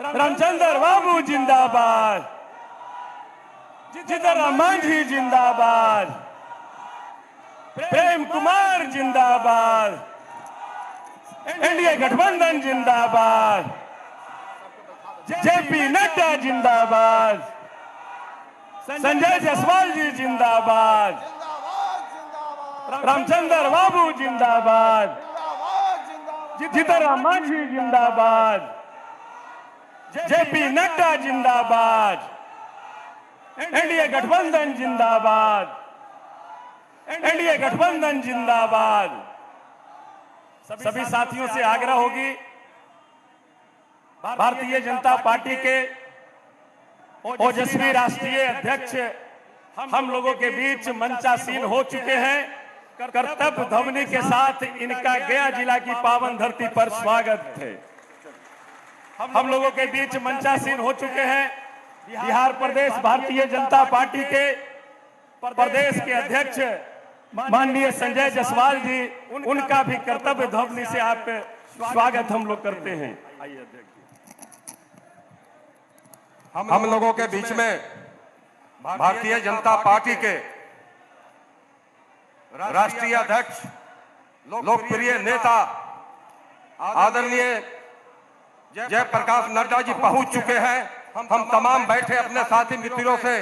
रामचंद्र बाबू जिंदाबाद, जीतनराम मांझी जिंदाबाद, प्रेम कुमार जिंदाबाद, एनडीए गठबंधन जिंदाबाद, जेपी नड्डा जिंदाबाद, संजय जायसवाल जी जिंदाबाद, रामचंद्र बाबू जिंदाबाद, जीतनराम मांझी जिंदाबाद, जेपी नड्डा जिंदाबाद, एनडीए गठबंधन जिंदाबाद, एनडीए गठबंधन जिंदाबाद। सभी साथियों से आग्रह होगी, भारतीय जनता पार्टी के ओजस्वी राष्ट्रीय अध्यक्ष हम लोगों के बीच मंचासीन हो चुके हैं। कर्तव्य ध्वनि के साथ इनका गया जिला की पावन धरती पर स्वागत है। हम लोगों के बीच मंचासीन हो चुके हैं बिहार प्रदेश भारतीय जनता पार्टी के प्रदेश के अध्यक्ष माननीय संजय जायसवाल जी, उनका भी कर्तव्य ध्वनि से आप स्वागत हम लोग करते हैं। आइए अध्यक्ष, हम लोगों के बीच में भारतीय जनता पार्टी के राष्ट्रीय अध्यक्ष, लोकप्रिय नेता आदरणीय जयप्रकाश नड्डा जी पहुंच चुके हैं। हम तमाम बैठे अपने साथी मित्रों से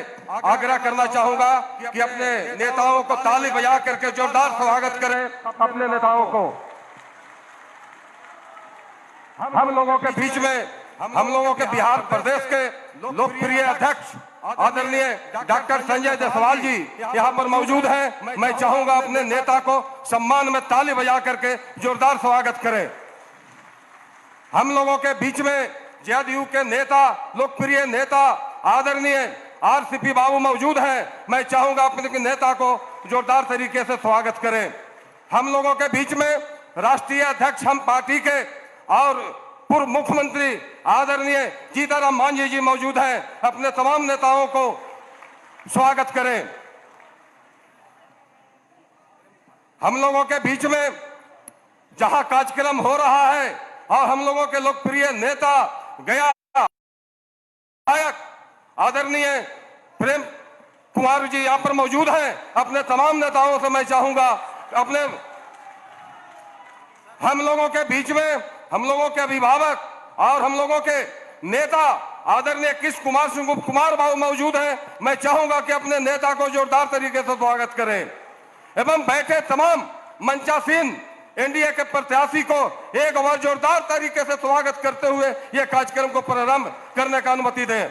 आग्रह करना चाहूंगा कि अपने नेताओं को ताली बजा करके जोरदार स्वागत करें। अपने नेताओं को हम लोगों के बीच में हम लोगों के बिहार प्रदेश के लोकप्रिय अध्यक्ष आदरणीय डॉक्टर संजय जायसवाल जी यहाँ पर मौजूद हैं। मैं चाहूंगा अपने नेता को सम्मान में ताली बजा करके जोरदार स्वागत करें। हम लोगों के बीच में जदयू के नेता, लोकप्रिय नेता आदरणीय आरसीपी बाबू मौजूद हैं। मैं चाहूंगा अपने नेता को जोरदार तरीके से स्वागत करें। हम लोगों के बीच में राष्ट्रीय अध्यक्ष हम पार्टी के और पूर्व मुख्यमंत्री आदरणीय जीतनराम मांझी जी मौजूद हैं। अपने तमाम नेताओं को स्वागत करें। हम लोगों के बीच में जहां कार्यक्रम हो रहा है और हम लोगों के लोकप्रिय नेता गया विधायक आदरणीय प्रेम कुमार जी यहाँ पर मौजूद हैं। अपने तमाम नेताओं से मैं चाहूंगा अपने हम लोगों के बीच में हम लोगों के अभिभावक और हम लोगों के नेता आदरणीय कृष्ण कुमार सिंह कुमार बाबू मौजूद हैं। मैं चाहूंगा कि अपने नेता को जोरदार तरीके से स्वागत करें एवं बैठे तमाम मंचासीन एनडीए के प्रत्याशी को एक बार जोरदार तरीके से स्वागत करते हुए यह कार्यक्रम को प्रारंभ करने का अनुमति दें।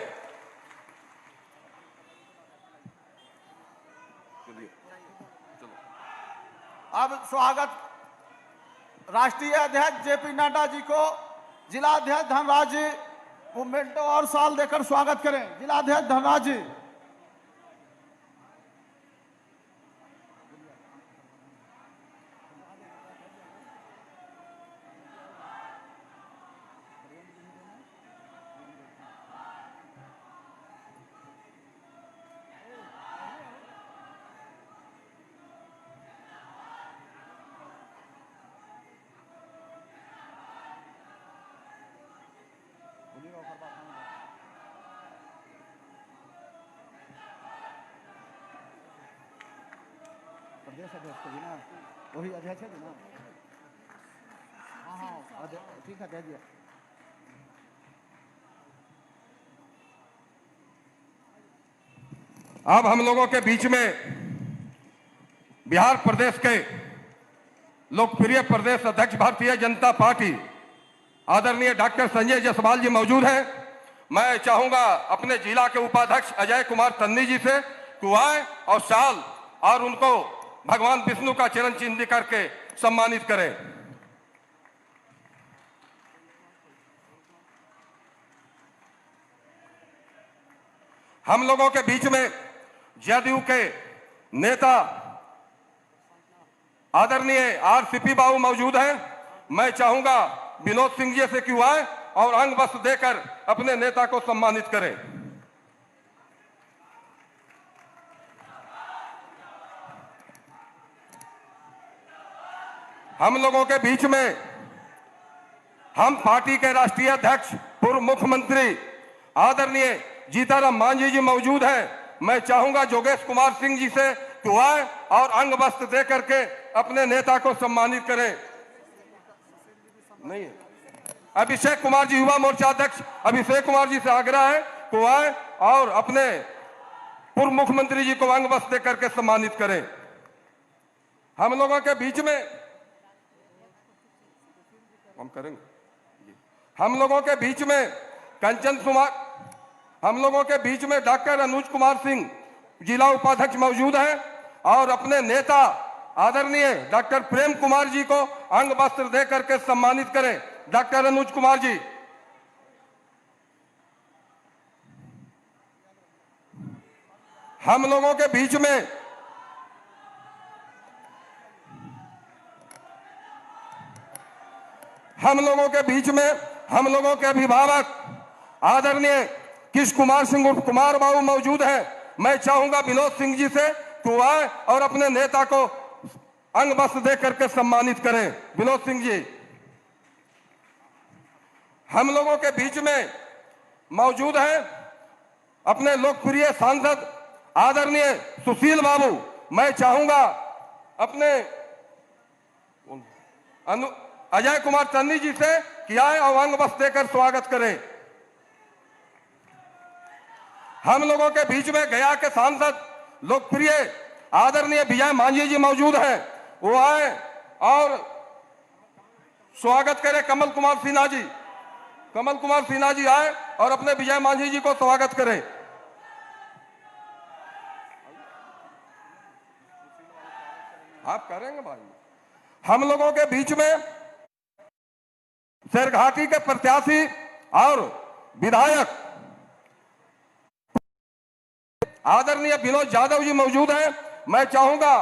अब स्वागत राष्ट्रीय अध्यक्ष जेपी नड्डा जी को जिला अध्यक्ष धनराज जी मोमेंटो और साल देकर स्वागत करें। जिला अध्यक्ष धनराज जी। प्रदेश अध्यक्ष को भी ना, वही अध्यक्ष है ना। हाँ ठीक है, दे दिया। अब हम लोगों के बीच में बिहार प्रदेश के लोकप्रिय प्रदेश अध्यक्ष भारतीय जनता पार्टी आदरणीय डॉक्टर संजय जायसवाल जी मौजूद हैं। मैं चाहूंगा अपने जिला के उपाध्यक्ष अजय कुमार तन्नी जी से कुआं और शाल और उनको भगवान विष्णु का चरण चिन्ह करके सम्मानित करें। हम लोगों के बीच में जदयू के नेता आदरणीय आरसीपी बाबू मौजूद हैं। मैं चाहूंगा विनोद सिंह जी से क्यों आए और अंग वस्त्र देकर अपने नेता को सम्मानित करें। हम लोगों के बीच में हम पार्टी के राष्ट्रीय अध्यक्ष पूर्व मुख्यमंत्री आदरणीय जीताराम मांझी जी मौजूद हैं। मैं चाहूंगा योगेश कुमार सिंह जी से कि वो आए और अंग वस्त्र दे करके अपने नेता को सम्मानित करें। नहीं है अभिषेक कुमार जी, युवा मोर्चा अध्यक्ष अभिषेक कुमार जी से आग्रह है कि वो आए और अपने पूर्व मुख्यमंत्री जी को अंग वस्त्र दे करके सम्मानित करें। हम लोगों के बीच में हम करेंगे, हम लोगों के बीच में कंचन कुमार, हम लोगों के बीच में डॉक्टर अनुज कुमार सिंह जिला उपाध्यक्ष मौजूद हैं और अपने नेता आदरणीय डॉक्टर प्रेम कुमार जी को अंग वस्त्र दे करके सम्मानित करें। डॉक्टर अनुज कुमार जी। हम लोगों के बीच में हम लोगों के अभिभावक आदरणीय किश कुमार सिंह उर्फ कुमार बाबू मौजूद हैं। मैं चाहूंगा विनोद सिंह जी से तो आए और अपने नेता को अंग वस्त्र दे करके सम्मानित करें। विनोद सिंह जी। हम लोगों के बीच में मौजूद हैं अपने लोकप्रिय सांसद आदरणीय सुशील बाबू। मैं चाहूंगा अपने अजय कुमार चन्नी जी से कि आए और अंग वस्त्र देकर स्वागत करें। हम लोगों के बीच में गया के सांसद लोकप्रिय आदरणीय विजय मांझी जी मौजूद हैं। वो आए और स्वागत करें। कमल कुमार सिन्हा जी, कमल कुमार सिन्हा जी आए और अपने विजय मांझी जी को स्वागत करें। आप करेंगे भाई। हम लोगों के बीच में शेरघाटी के प्रत्याशी और विधायक आदरणीय विनोद यादव जी मौजूद हैं। मैं चाहूंगा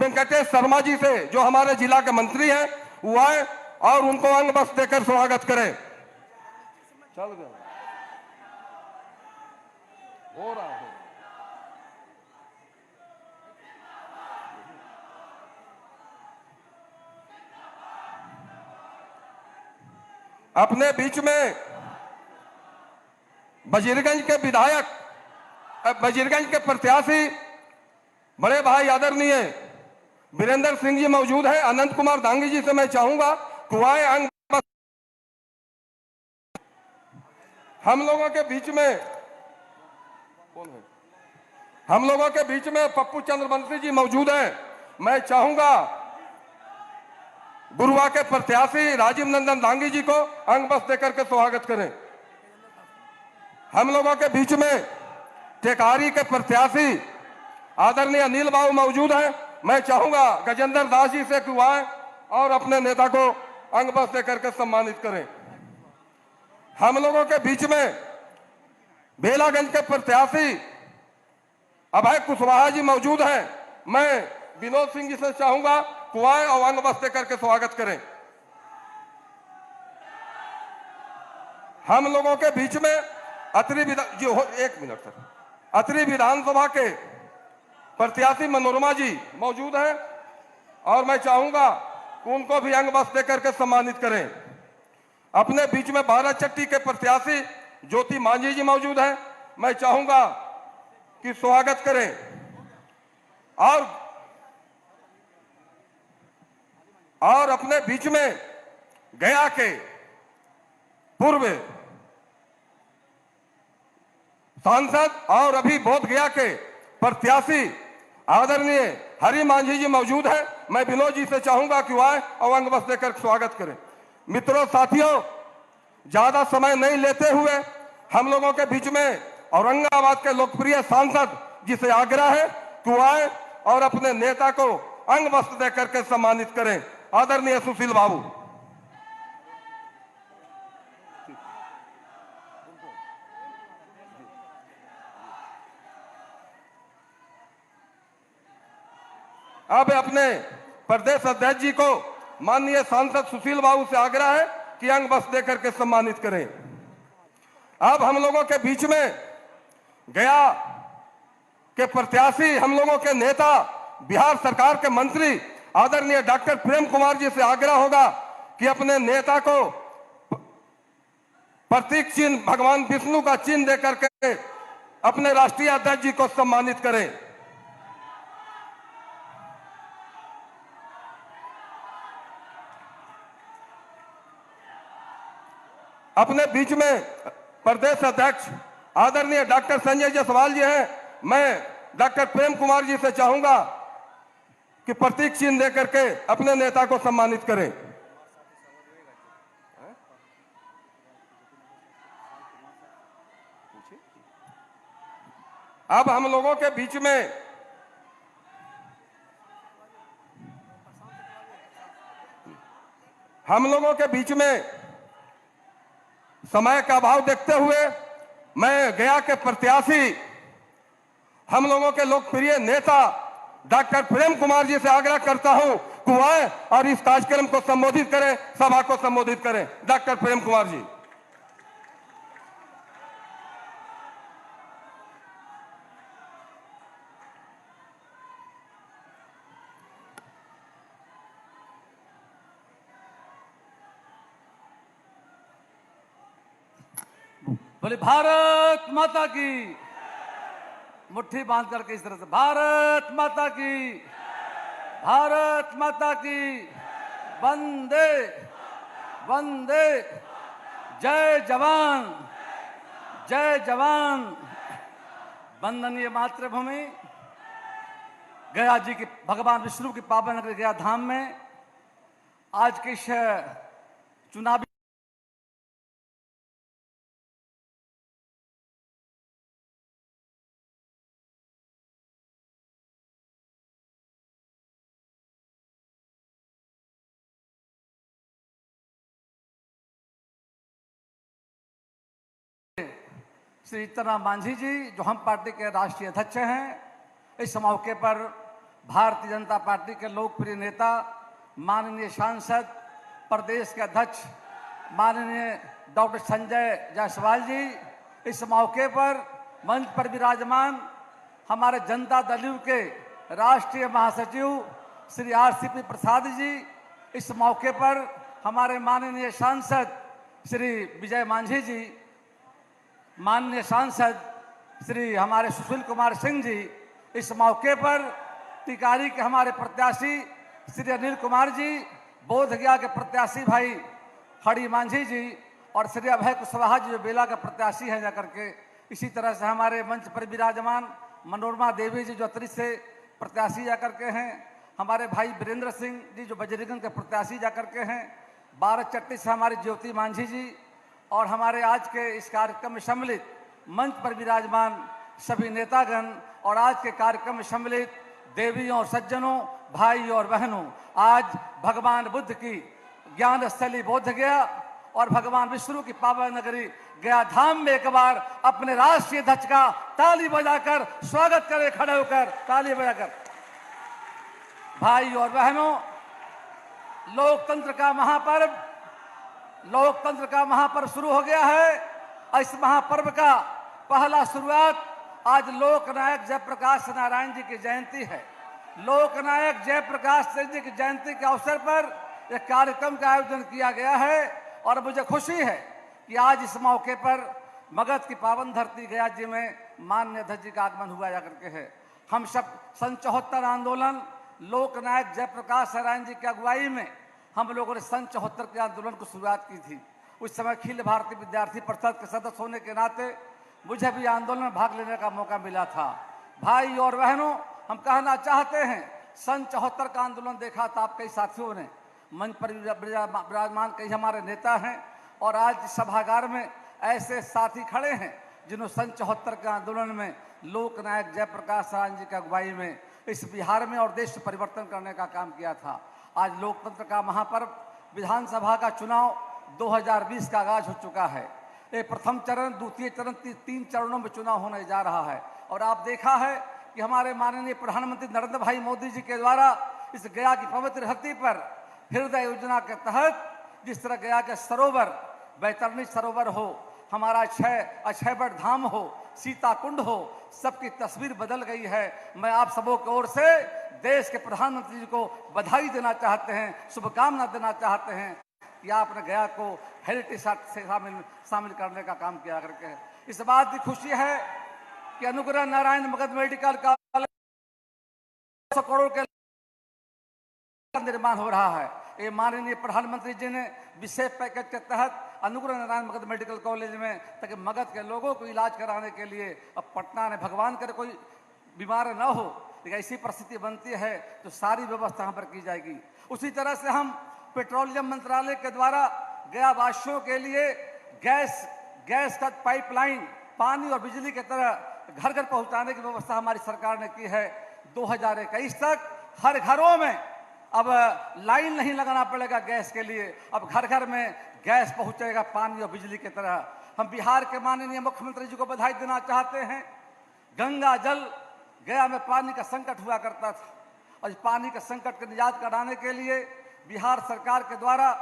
वेंकटेश शर्मा जी से जो हमारे जिला के मंत्री हैं वो आए और उनको अंग वस्त्र देकर स्वागत करें। चल गए हो रहा है। अपने बीच में बजीरगंज के विधायक, बजीरगंज के प्रत्याशी बड़े भाई आदरणीय वीरेंद्र सिंह जी मौजूद हैं। अनंत कुमार दांगी जी से मैं चाहूंगा कुआए अंग। हम लोगों के बीच में कौन है? हम लोगों के बीच में पप्पू चंद्रवंशी जी मौजूद हैं। मैं चाहूंगा गुरुआ के प्रत्याशी राजीव नंदन दांगी जी को अंग वस्त्र देकर के स्वागत करें। हम लोगों के बीच में टेकारी के प्रत्याशी आदरणीय अनिल बाबू मौजूद हैं। मैं चाहूंगा गजेंद्र दास जी से कि आए और अपने नेता को अंग वस्त्र देकर के सम्मानित करें। हम लोगों के बीच में बेलागंज के प्रत्याशी अभय कुशवाहा जी मौजूद हैं। मैं विनोद सिंह जी से चाहूंगा कुआए और अंग वस्त्र देकर के स्वागत करें। हम लोगों के बीच में अतरी विधानसभा के प्रत्याशी मनोरमा जी मौजूद हैं और मैं चाहूंगा कि उनको भी अंग वस्त्र देकर के सम्मानित करें। अपने बीच में बाराचट्टी के प्रत्याशी ज्योति मांझी जी मौजूद हैं। मैं चाहूंगा कि स्वागत करें। और अपने बीच में गया के पूर्व सांसद और अभी बोध गया के प्रत्याशी आदरणीय हरि मांझी जी मौजूद हैं। मैं विनोद जी से चाहूंगा कि आए और अंग वस्त्र देकर स्वागत करें। मित्रों, साथियों, ज्यादा समय नहीं लेते हुए हम लोगों के बीच में औरंगाबाद के लोकप्रिय सांसद जी से आग्रह है कि आए और अपने नेता को अंग वस्त्र देकर के सम्मानित करें। आदरणीय सुशील बाबू। अब अपने प्रदेश अध्यक्ष जी को माननीय सांसद सुशील बाबू से आग्रह है कि अंग वस्त्र देकर के सम्मानित करें। अब हम लोगों के बीच में गया के प्रत्याशी, हम लोगों के नेता, बिहार सरकार के मंत्री आदरणीय डॉक्टर प्रेम कुमार जी से आग्रह होगा कि अपने नेता को प्रतीक चिन्ह भगवान विष्णु का चिन्ह देकर के अपने राष्ट्रीय अध्यक्ष जी को सम्मानित करें। अपने बीच में प्रदेश अध्यक्ष आदरणीय डॉक्टर संजय जायसवाल जी हैं। मैं डॉक्टर प्रेम कुमार जी से चाहूंगा कि प्रतीक चिन्ह देकर के अपने नेता को सम्मानित करें। अब हम लोगों के बीच में समय का अभाव देखते हुए मैं गया के प्रत्याशी, हम लोगों के लोकप्रिय नेता डॉक्टर प्रेम कुमार जी से आग्रह करता हूं कि वह और इस कार्यक्रम को संबोधित करें, सभा को संबोधित करें। डॉक्टर प्रेम कुमार जी। बोले भारत माता की, मुट्ठी बांध करके इस तरह से, भारत माता की, भारत माता की, वंदे वंदे, जय जवान जय जवान। वंदनीय मातृभूमि गया जी की, भगवान विष्णु की पावन नगरी गया धाम में आज के इस चुनावी श्री जीतनराम मांझी जी, जो हम पार्टी के राष्ट्रीय अध्यक्ष हैं, इस मौके पर भारतीय जनता पार्टी के लोकप्रिय नेता माननीय सांसद प्रदेश के अध्यक्ष माननीय डॉक्टर संजय जायसवाल जी, इस मौके पर मंच पर विराजमान हमारे जनता दल यू के राष्ट्रीय महासचिव श्री RCP प्रसाद जी, इस मौके पर हमारे माननीय सांसद श्री विजय मांझी जी, माननीय सांसद श्री हमारे सुशील कुमार सिंह जी, इस मौके पर टिकारी के हमारे प्रत्याशी श्री अनिल कुमार जी, बोधगया के प्रत्याशी भाई खड़ी मांझी जी और श्री अभय कुशवाहा जी जो बेला का प्रत्याशी हैं जाकर के, इसी तरह से हमारे मंच पर विराजमान मनोरमा देवी जी जो अतरी से प्रत्याशी जाकर के हैं, हमारे भाई वीरेंद्र सिंह जी जो बजरीगंज के प्रत्याशी जाकर के हैं, बारह चट्टी से हमारी ज्योति मांझी जी और हमारे आज के इस कार्यक्रम में सम्मिलित मंच पर विराजमान सभी नेतागण और आज के कार्यक्रम में सम्मिलित देवियों और सज्जनों, भाई और बहनों, आज भगवान बुद्ध की ज्ञान स्थली बोध गया और भगवान विष्णु की पावन नगरी गया धाम में एक बार अपने राष्ट्रीय ध्वज का ताली बजाकर स्वागत करें, खड़े होकर ताली बजाकर। भाई और बहनों, लोकतंत्र का महापर्व शुरू हो गया है। इस महापर्व का पहला शुरुआत आज लोकनायक जयप्रकाश नारायण जी की जयंती है। लोकनायक जयप्रकाश जी की जयंती के अवसर पर एक कार्यक्रम का आयोजन किया गया है और मुझे खुशी है कि आज इस मौके पर मगध की पावन धरती गया जी में माननीय अध्यक्ष जी का आगमन हुआ जाकर के है। हम सब 74 आंदोलन लोकनायक जयप्रकाश नारायण जी की अगुवाई में हम लोगों ने 74 के आंदोलन को शुरुआत की थी। उस समय अखिल भारतीय विद्यार्थी परिषद के सदस्य होने के नाते मुझे भी आंदोलन में भाग लेने का मौका मिला था। भाई और बहनों, हम कहना चाहते हैं 74 का आंदोलन देखा था आप कई साथियों ने, मंच पर विराजमान कई हमारे नेता हैं और आज सभागार में ऐसे साथी खड़े हैं जिन्होंने 74 के आंदोलन में लोकनायक जयप्रकाश नारायण जी की अगुवाई में इस बिहार में और देश परिवर्तन करने का काम किया था। आज लोकतंत्र का महापर्व विधानसभा का चुनाव 2020 का आगाज हो चुका है। ये प्रथम चरण, द्वितीय चरण, 3 चरणों में चुनाव होने जा रहा है और आप देखा है कि हमारे माननीय प्रधानमंत्री नरेंद्र भाई मोदी जी के द्वारा इस गया की पवित्र धरती पर हृदय योजना के तहत जिस तरह गया के सरोवर, बैतरणी सरोवर हो, हमारा अक्षयवट धाम हो, सीता कुंड हो, सबकी तस्वीर बदल गई है। मैं आप सबों की ओर से देश के प्रधानमंत्री जी को बधाई देना चाहते हैं, शुभकामना देना चाहते हैं। कि आपने गया को हेरिटेज साइट से शामिल करने का काम किया करके है। इस बात की खुशी है कि अनुग्रह नारायण मगध मेडिकल कॉलेज 100 करोड़ के निर्माण हो रहा है। ये माननीय प्रधानमंत्री जी ने विशेष पैकेज के तहत अनुग्रह नारायण मगध मेडिकल कॉलेज में, ताकि मगध के लोगों को इलाज कराने के लिए, अब पटना में भगवान करे कोई बीमार न हो, लेकिन ऐसी परिस्थिति बनती है तो सारी व्यवस्था यहाँ पर की जाएगी। उसी तरह से हम पेट्रोलियम मंत्रालय के द्वारा गया वासियों के लिए गैस का पाइपलाइन, पानी और बिजली की तरह घर घर पहुंचाने की व्यवस्था हमारी सरकार ने की है। 2021 तक हर घरों में अब लाइन नहीं लगाना पड़ेगा गैस के लिए, अब घर घर में गैस पहुंचेगा पानी और बिजली की तरह। हम बिहार के माननीय मुख्यमंत्री जी को बधाई देना चाहते हैं। गंगा जल, गया में पानी का संकट हुआ करता था और इस पानी के संकट को निजात कराने के लिए बिहार सरकार के द्वारा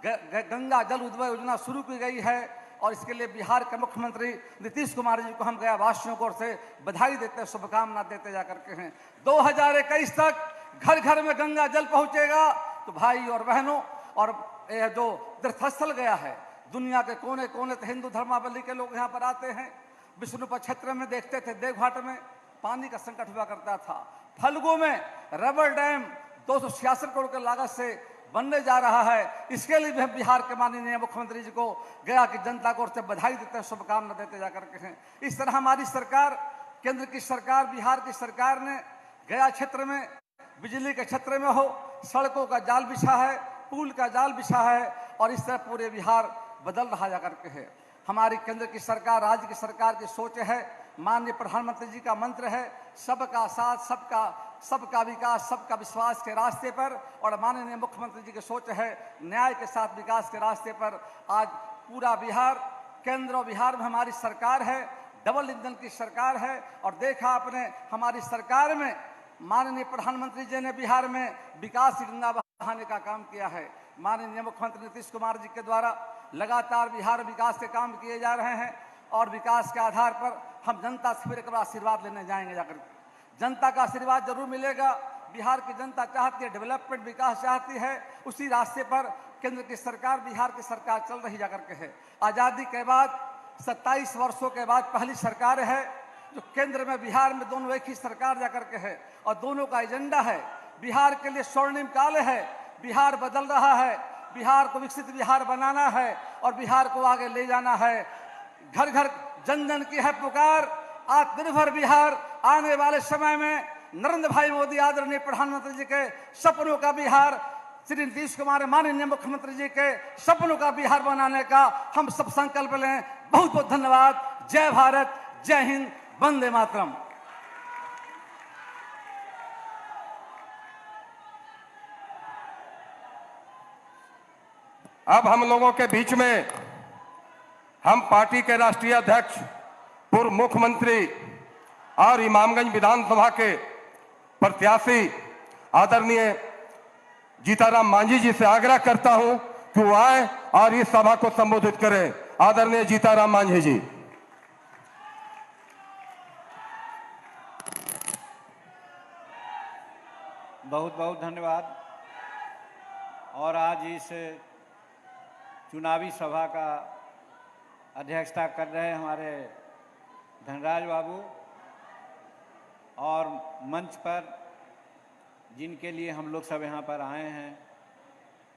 गंगा जल उद्वय योजना शुरू की गई है और इसके लिए बिहार के मुख्यमंत्री नीतीश कुमार जी को हम गया वासियों को ओर से बधाई देते हैं, शुभकामना देते जा करके हैं। 2021 तक घर घर में गंगा जल पहुंचेगा तो भाई और बहनों, और यह जो तीर्थस्थल गया है, दुनिया के कोने कोने से हिंदू धर्मावलंबी के लोग यहाँ पर आते हैं। विष्णुपद क्षेत्र में देखते थे, देवघाट में पानी का संकट हुआ करता था। फल्गु में रबर डैम 266 करोड़ के लागत से बनने जा रहा है। इसके लिए भी बिहार के माननीय मुख्यमंत्री जी को गया की जनता को ओर से बधाई देते हैं, शुभकामना देते जा करके हैं। इस तरह हमारी सरकार, केंद्र की सरकार, बिहार की सरकार ने गया क्षेत्र में बिजली के क्षेत्र में हो, सड़कों का जाल बिछा है, पुल का जाल बिछा है और इस तरह पूरे बिहार बदल रहा जा करके है। हमारी केंद्र की सरकार, राज्य की सरकार की सोच है, माननीय प्रधानमंत्री जी का मंत्र है सबका साथ, सबका विकास, सबका विश्वास के रास्ते पर, और माननीय मुख्यमंत्री जी की सोच है न्याय के साथ विकास के रास्ते पर। आज पूरा बिहार, केंद्र और बिहार में हमारी सरकार है, डबल इंजन की सरकार है। और देखा आपने हमारी सरकार में माननीय प्रधानमंत्री जी ने बिहार में विकास की गंगा बहाने का काम किया है। माननीय मुख्यमंत्री नीतीश कुमार जी के द्वारा लगातार बिहार विकास के काम किए जा रहे हैं और विकास के आधार पर हम जनता से फिर एक बार आशीर्वाद लेने जाएंगे जाकर। जनता का आशीर्वाद जरूर मिलेगा। बिहार की जनता चाहती है डेवलपमेंट, विकास चाहती है, उसी रास्ते पर केंद्र की सरकार, बिहार की सरकार चल रही जाकर के है। आज़ादी के बाद 27 वर्षों के बाद पहली सरकार है जो केंद्र में, बिहार में दोनों एक ही सरकार जाकर के है और दोनों का एजेंडा है बिहार के लिए स्वर्णिम काल है। बिहार बदल रहा है, बिहार को विकसित बिहार बनाना है और बिहार को आगे ले जाना है। घर घर जन जन की है पुकार, आत्मनिर्भर बिहार। आने वाले समय में नरेंद्र भाई मोदी आदरणीय प्रधानमंत्री जी के सपनों का बिहार, श्री नीतीश कुमार माननीय मुख्यमंत्री जी के सपनों का बिहार बनाने का हम सब संकल्प लें। बहुत बहुत धन्यवाद। जय भारत, जय हिंद, वंदे मातरम। अब हम लोगों के बीच में हम पार्टी के राष्ट्रीय अध्यक्ष, पूर्व मुख्यमंत्री और इमामगंज विधानसभा के प्रत्याशी आदरणीय जीताराम मांझी जी से आग्रह करता हूं कि वो आए और इस सभा को संबोधित करें। आदरणीय जीताराम मांझी जी। बहुत बहुत धन्यवाद। और आज इस चुनावी सभा का अध्यक्षता कर रहे हैं हमारे धनराज बाबू, और मंच पर जिनके लिए हम लोग सब यहाँ पर आए हैं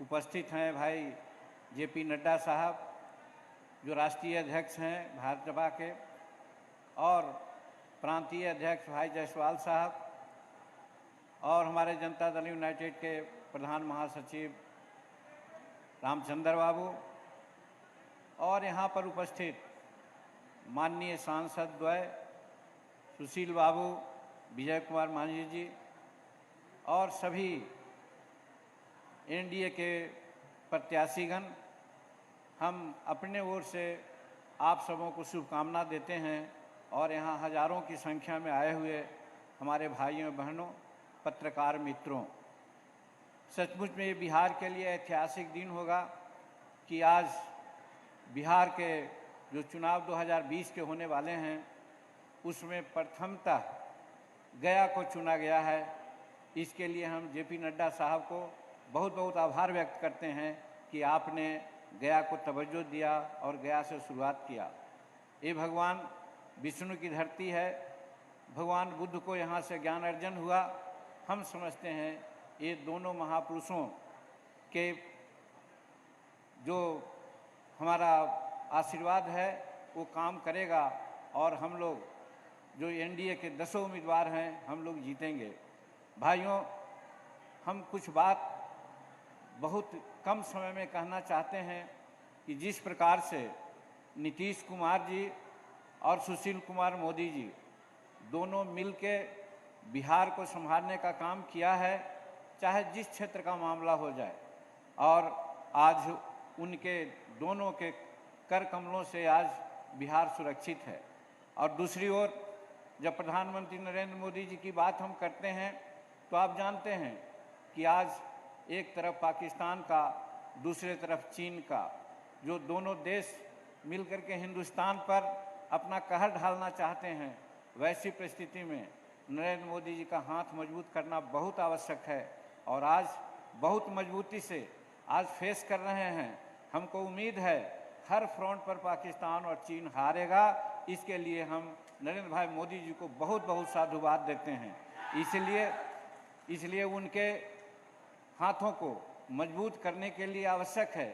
उपस्थित हैं भाई जेपी नड्डा साहब जो राष्ट्रीय अध्यक्ष हैं भाजपा के, और प्रांतीय अध्यक्ष भाई जायसवाल साहब, और हमारे जनता दल यूनाइटेड के प्रधान महासचिव रामचंद्र बाबू, और यहाँ पर उपस्थित माननीय सांसद द्वय सुशील बाबू, विजय कुमार मांझी जी, और सभी एनडीए के प्रत्याशीगण। हम अपने ओर से आप सबों को शुभकामना देते हैं और यहाँ हजारों की संख्या में आए हुए हमारे भाइयों बहनों, पत्रकार मित्रों, सचमुच में ये बिहार के लिए ऐतिहासिक दिन होगा कि आज बिहार के जो चुनाव 2020 के होने वाले हैं उसमें प्रथमतः गया को चुना गया है। इसके लिए हम जेपी नड्डा साहब को बहुत बहुत आभार व्यक्त करते हैं कि कि आपने गया को तवज्जो दिया और गया से शुरुआत किया। ये भगवान विष्णु की धरती है, भगवान बुद्ध को यहाँ से ज्ञान अर्जन हुआ। हम समझते हैं ये दोनों महापुरुषों के जो हमारा आशीर्वाद है वो काम करेगा और हम लोग जो एनडीए के 10 उम्मीदवार हैं हम लोग जीतेंगे। भाइयों, हम कुछ बात बहुत कम समय में कहना चाहते हैं कि जिस प्रकार से नीतीश कुमार जी और सुशील कुमार मोदी जी दोनों मिलके बिहार को संभालने का काम किया है, चाहे जिस क्षेत्र का मामला हो जाए, और आज उनके दोनों के कर कमलों से आज बिहार सुरक्षित है। और दूसरी ओर जब प्रधानमंत्री नरेंद्र मोदी जी की बात हम करते हैं तो आप जानते हैं कि आज एक तरफ पाकिस्तान का, दूसरे तरफ चीन का, जो दोनों देश मिलकर के हिंदुस्तान पर अपना कहर ढालना चाहते हैं, वैसी परिस्थिति में नरेंद्र मोदी जी का हाथ मजबूत करना बहुत आवश्यक है और आज बहुत मजबूती से आज फेस कर रहे हैं। हमको उम्मीद है हर फ्रंट पर पाकिस्तान और चीन हारेगा। इसके लिए हम नरेंद्र भाई मोदी जी को बहुत बहुत साधुवाद देते हैं। इसलिए उनके हाथों को मजबूत करने के लिए आवश्यक है।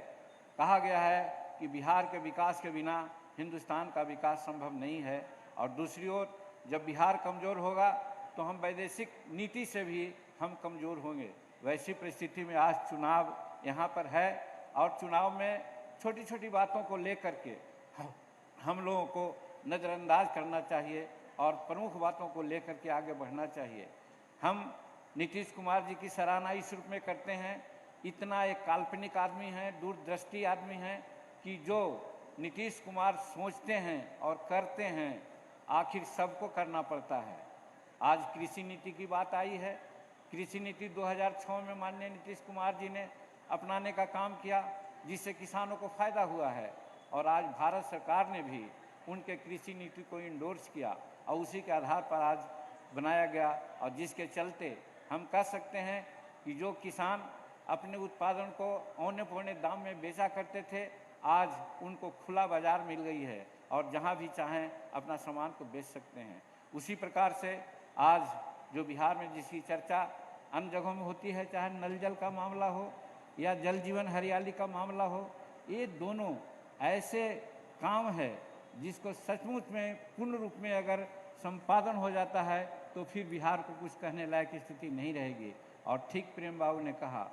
कहा गया है कि बिहार के विकास के बिना हिंदुस्तान का विकास संभव नहीं है। और दूसरी ओर जब बिहार कमज़ोर होगा तो हम वैदेशिक नीति से भी हम कमज़ोर होंगे। वैसी परिस्थिति में आज चुनाव यहाँ पर है और चुनाव में छोटी छोटी बातों को लेकर के हम लोगों को नज़रअंदाज करना चाहिए और प्रमुख बातों को लेकर के आगे बढ़ना चाहिए। हम नीतीश कुमार जी की सराहना इस रूप में करते हैं, इतना एक काल्पनिक आदमी हैं, दूरदृष्टि आदमी हैं कि जो नीतीश कुमार सोचते हैं और करते हैं आखिर सबको करना पड़ता है। आज कृषि नीति की बात आई है। कृषि नीति 2006 में माननीय नीतीश कुमार जी ने अपनाने का काम किया, जिससे किसानों को फ़ायदा हुआ है और आज भारत सरकार ने भी उनके कृषि नीति को इंडोर्स किया और उसी के आधार पर आज बनाया गया। और जिसके चलते हम कह सकते हैं कि जो किसान अपने उत्पादन को औने पौने दाम में बेचा करते थे, आज उनको खुला बाजार मिल गई है और जहां भी चाहें अपना सामान को बेच सकते हैं। उसी प्रकार से आज जो बिहार में जिसकी चर्चा अन्य जगहों में होती है, चाहे नल जल का मामला हो या जल जीवन हरियाली का मामला हो, ये दोनों ऐसे काम है जिसको सचमुच में पूर्ण रूप में अगर संपादन हो जाता है तो फिर बिहार को कुछ कहने लायक स्थिति नहीं रहेगी। और ठीक प्रेम बाबू ने कहा,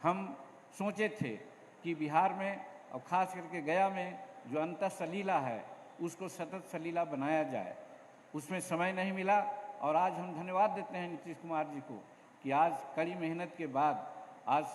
हम सोचे थे कि बिहार में और ख़ास करके गया में जो अंतः सलीला है उसको सतत सलीला बनाया जाए, उसमें समय नहीं मिला। और आज हम धन्यवाद देते हैं नीतीश कुमार जी को कि आज कड़ी मेहनत के बाद आज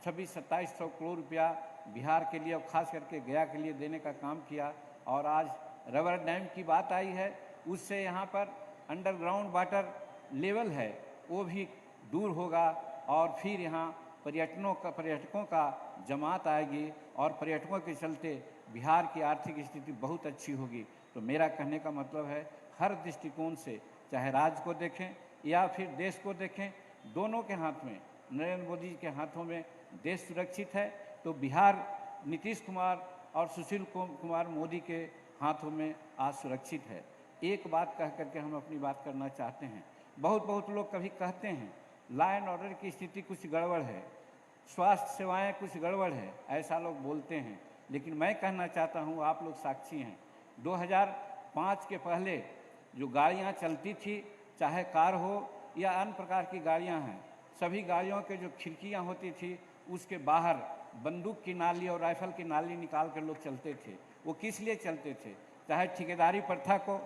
26-2700 करोड़ रुपया बिहार के लिए और ख़ास करके गया के लिए देने का काम किया। और आज रबर डैम की बात आई है, उससे यहाँ पर अंडरग्राउंड वाटर लेवल है वो भी दूर होगा और फिर यहाँ पर्यटकों का जमात आएगी और पर्यटकों के चलते बिहार की आर्थिक स्थिति बहुत अच्छी होगी। तो मेरा कहने का मतलब है हर दृष्टिकोण से, चाहे राज्य को देखें या फिर देश को देखें, दोनों के हाथ में, नरेंद्र मोदी के हाथों में देश सुरक्षित है। तो बिहार नीतीश कुमार और सुशील कुमार मोदी के हाथों में आज सुरक्षित है। एक बात कह करके हम अपनी बात करना चाहते हैं। बहुत लोग कभी कहते हैं लॉ एंड ऑर्डर की स्थिति कुछ गड़बड़ है, स्वास्थ्य सेवाएं कुछ गड़बड़ है, ऐसा लोग बोलते हैं। लेकिन मैं कहना चाहता हूं, आप लोग साक्षी हैं, 2005 के पहले जो गाड़ियां चलती थी, चाहे कार हो या अन्य प्रकार की गाड़ियां हैं, सभी गाड़ियों के जो खिड़कियां होती थी उसके बाहर बंदूक की नाली और राइफल की नाली निकाल कर लोग चलते थे। वो किस लिए चलते थे? चाहे ठेकेदारी प्रथा को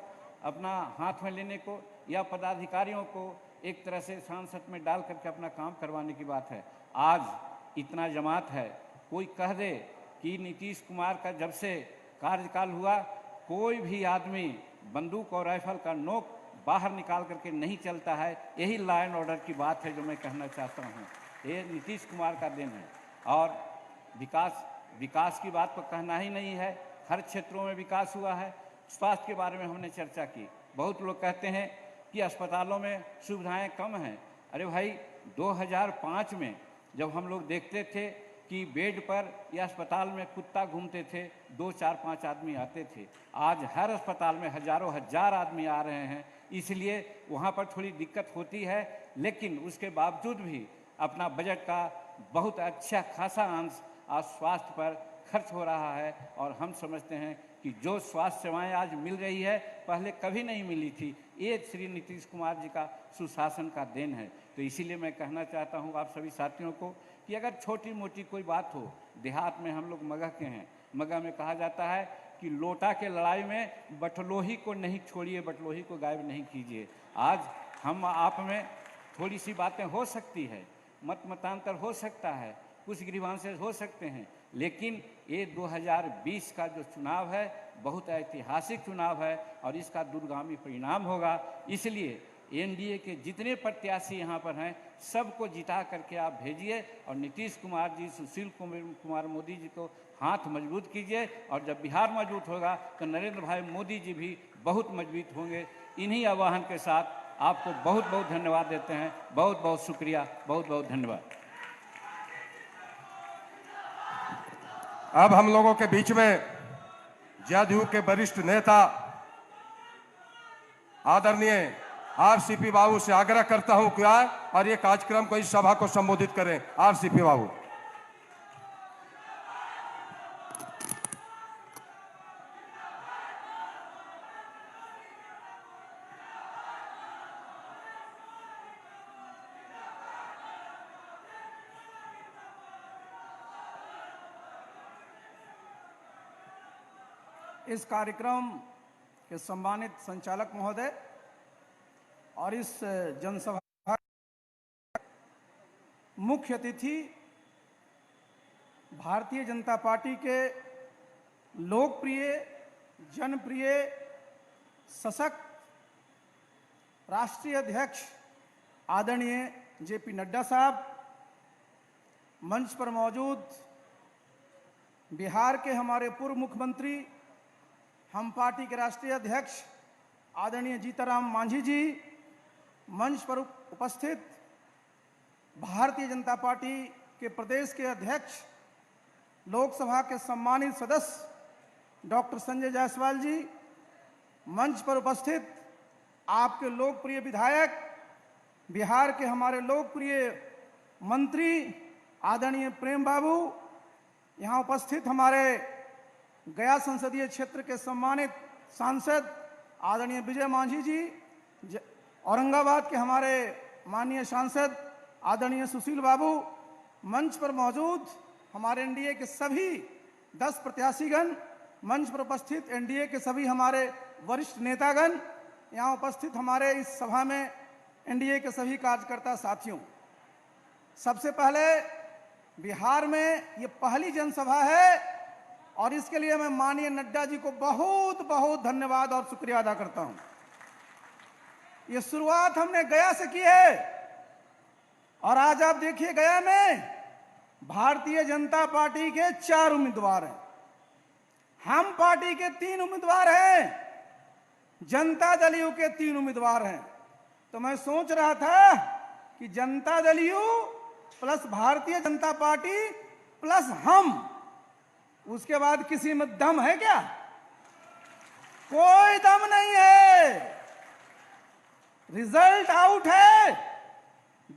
अपना हाथ में लेने को या पदाधिकारियों को एक तरह से सांसद में डाल करके अपना काम करवाने की बात है। आज इतना जमात है, कोई कह दे कि नीतीश कुमार का जब से कार्यकाल हुआ कोई भी आदमी बंदूक और राइफल का नोक बाहर निकाल करके नहीं चलता है। यही लॉ एंड ऑर्डर की बात है जो मैं कहना चाहता हूँ। ये नीतीश कुमार का दिन है। और विकास की बात तो कहना ही नहीं है, हर क्षेत्रों में विकास हुआ है। स्वास्थ्य के बारे में हमने चर्चा की। बहुत लोग कहते हैं कि अस्पतालों में सुविधाएं कम हैं। अरे भाई, 2005 में जब हम लोग देखते थे कि बेड पर या अस्पताल में कुत्ता घूमते थे, 2, 4, 5 आदमी आते थे। आज हर अस्पताल में हजारों हजार आदमी आ रहे हैं, इसलिए वहाँ पर थोड़ी दिक्कत होती है, लेकिन उसके बावजूद भी अपना बजट का बहुत अच्छा खासा अंश आज स्वास्थ्य पर खर्च हो रहा है। और हम समझते हैं कि जो स्वास्थ्य सेवाएं आज मिल रही है पहले कभी नहीं मिली थी, ये श्री नीतीश कुमार जी का सुशासन का देन है। तो इसीलिए मैं कहना चाहता हूँ आप सभी साथियों को कि अगर छोटी मोटी कोई बात हो, देहात में हम लोग मगह के हैं, मगह में कहा जाता है कि लोटा के लड़ाई में बटलोही को नहीं छोड़िए, बटलोही को गायब नहीं कीजिए। आज हम आप में थोड़ी सी बातें हो सकती है, मतांतर हो सकता है, कुछ ग्रीवांसेस हो सकते हैं, लेकिन ये 2020 का जो चुनाव है बहुत ऐतिहासिक चुनाव है और इसका दूरगामी परिणाम होगा। इसलिए एनडीए के जितने प्रत्याशी यहाँ पर हैं सबको जिता करके आप भेजिए और नीतीश कुमार जी, सुशील कुमार मोदी जी को हाथ मजबूत कीजिए। और जब बिहार मजबूत होगा तो नरेंद्र भाई मोदी जी भी बहुत मजबूत होंगे। इन्हीं आह्वान के साथ आपको बहुत बहुत धन्यवाद देते हैं। बहुत बहुत शुक्रिया, बहुत बहुत धन्यवाद। अब हम लोगों के बीच में जदयू के वरिष्ठ नेता आदरणीय आरसीपी बाबू से आग्रह करता हूं कि आए और ये कार्यक्रम को, इस सभा को संबोधित करें। आरसीपी बाबू। इस कार्यक्रम के सम्मानित संचालक महोदय और इस जनसभा मुख्य अतिथि भारतीय जनता पार्टी के लोकप्रिय, जनप्रिय, सशक्त राष्ट्रीय अध्यक्ष आदरणीय जेपी नड्डा साहब, मंच पर मौजूद बिहार के हमारे पूर्व मुख्यमंत्री, हम पार्टी के राष्ट्रीय अध्यक्ष आदरणीय जीतनराम मांझी जी, मंच पर उपस्थित भारतीय जनता पार्टी के प्रदेश के अध्यक्ष, लोकसभा के सम्मानित सदस्य डॉक्टर संजय जायसवाल जी, मंच पर उपस्थित आपके लोकप्रिय विधायक, बिहार के हमारे लोकप्रिय मंत्री आदरणीय प्रेम बाबू, यहाँ उपस्थित हमारे गया संसदीय क्षेत्र के सम्मानित सांसद आदरणीय विजय मांझी जी, औरंगाबाद के हमारे माननीय सांसद आदरणीय सुशील बाबू, मंच पर मौजूद हमारे एनडीए के सभी 10 प्रत्याशीगण, मंच पर उपस्थित एनडीए के सभी हमारे वरिष्ठ नेतागण, यहाँ उपस्थित हमारे इस सभा में एनडीए के सभी कार्यकर्ता साथियों। सबसे पहले बिहार में ये पहली जनसभा है और इसके लिए मैं माननीय नड्डा जी को बहुत बहुत धन्यवाद और शुक्रिया अदा करता हूं। ये शुरुआत हमने गया से की है और आज आप देखिए गया में भारतीय जनता पार्टी के 4 उम्मीदवार हैं, हम पार्टी के 3 उम्मीदवार हैं, जनता दल यू के 3 उम्मीदवार हैं। तो मैं सोच रहा था कि Janata Dal you plus Bharatiya Janata party plus हम, उसके बाद किसी में दम है क्या? कोई दम नहीं है। रिजल्ट आउट है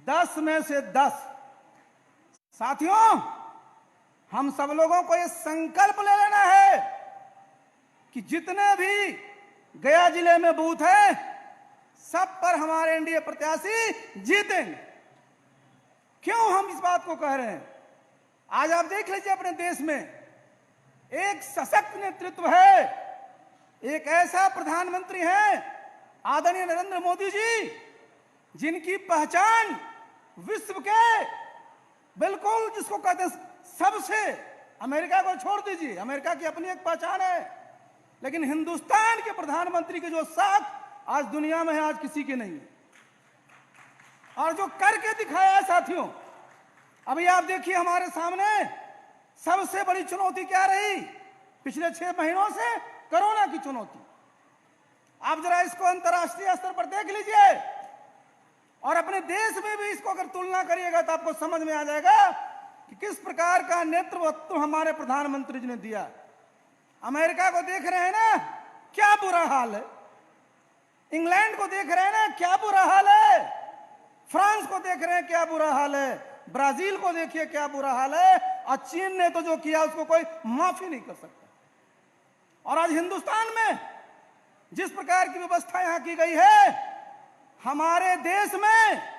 10 में से 10। साथियों, हम सब लोगों को यह संकल्प ले लेना है कि जितने भी गया जिले में बूथ हैं सब पर हमारे एनडीए प्रत्याशी जीतेंगे। क्यों हम इस बात को कह रहे हैं? आज आप देख लीजिए अपने देश में एक सशक्त नेतृत्व है, एक ऐसा प्रधानमंत्री है आदरणीय नरेंद्र मोदी जी, जिनकी पहचान विश्व के बिल्कुल जिसको कहते हैं सबसे, अमेरिका को छोड़ दीजिए, अमेरिका की अपनी एक पहचान है, लेकिन हिंदुस्तान के प्रधानमंत्री की जो साख आज दुनिया में है आज किसी के नहीं है। और जो करके दिखाया है साथियों, अभी आप देखिए हमारे सामने सबसे बड़ी चुनौती क्या रही पिछले 6 महीनों से? कोरोना की चुनौती। आप जरा इसको अंतर्राष्ट्रीय स्तर पर देख लीजिए और अपने देश में भी इसको अगर तुलना करिएगा तो आपको समझ में आ जाएगा कि किस प्रकार का नेतृत्व हमारे प्रधानमंत्री जी ने दिया। अमेरिका को देख रहे हैं ना, क्या बुरा हाल है। इंग्लैंड को देख रहे हैं ना, क्या बुरा हाल है। फ्रांस को देख रहे हैं, क्या बुरा हाल है। ब्राजील को देखिए, क्या बुरा हाल है। और चीन ने तो जो किया उसको कोई माफी नहीं कर सकता। और आज हिंदुस्तान में जिस प्रकार की व्यवस्था यहां की गई है, हमारे देश में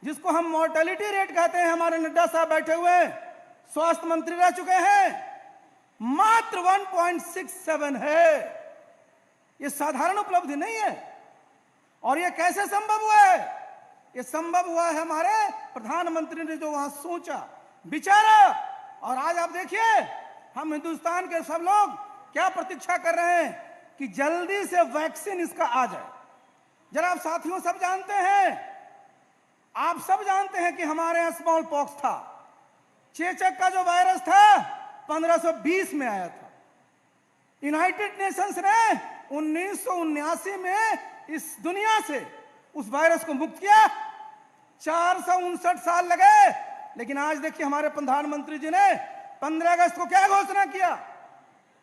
जिसको हम मोर्टेलिटी रेट कहते हैं, हमारे नड्डा साहब बैठे हुए स्वास्थ्य मंत्री रह चुके हैं, मात्र 1.67 है। ये साधारण उपलब्धि नहीं है। और ये कैसे संभव हुआ है? ये संभव हुआ है हमारे प्रधानमंत्री ने जो वहां सोचा विचारा। और आज आप देखिए, हम हिंदुस्तान के सब लोग क्या प्रतीक्षा कर रहे हैं कि जल्दी से वैक्सीन इसका आ जाए। जरा आप साथियों सब जानते हैं, आप सब जानते हैं कि हमारे यहां स्मॉल पॉक्स था, चेचक का जो वायरस था 1520 में आया था। यूनाइटेड नेशंस ने 1979 में इस दुनिया से उस वायरस को मुक्त किया। 459 साल लगे। लेकिन आज देखिए हमारे प्रधानमंत्री जी ने 15 अगस्त को क्या घोषणा किया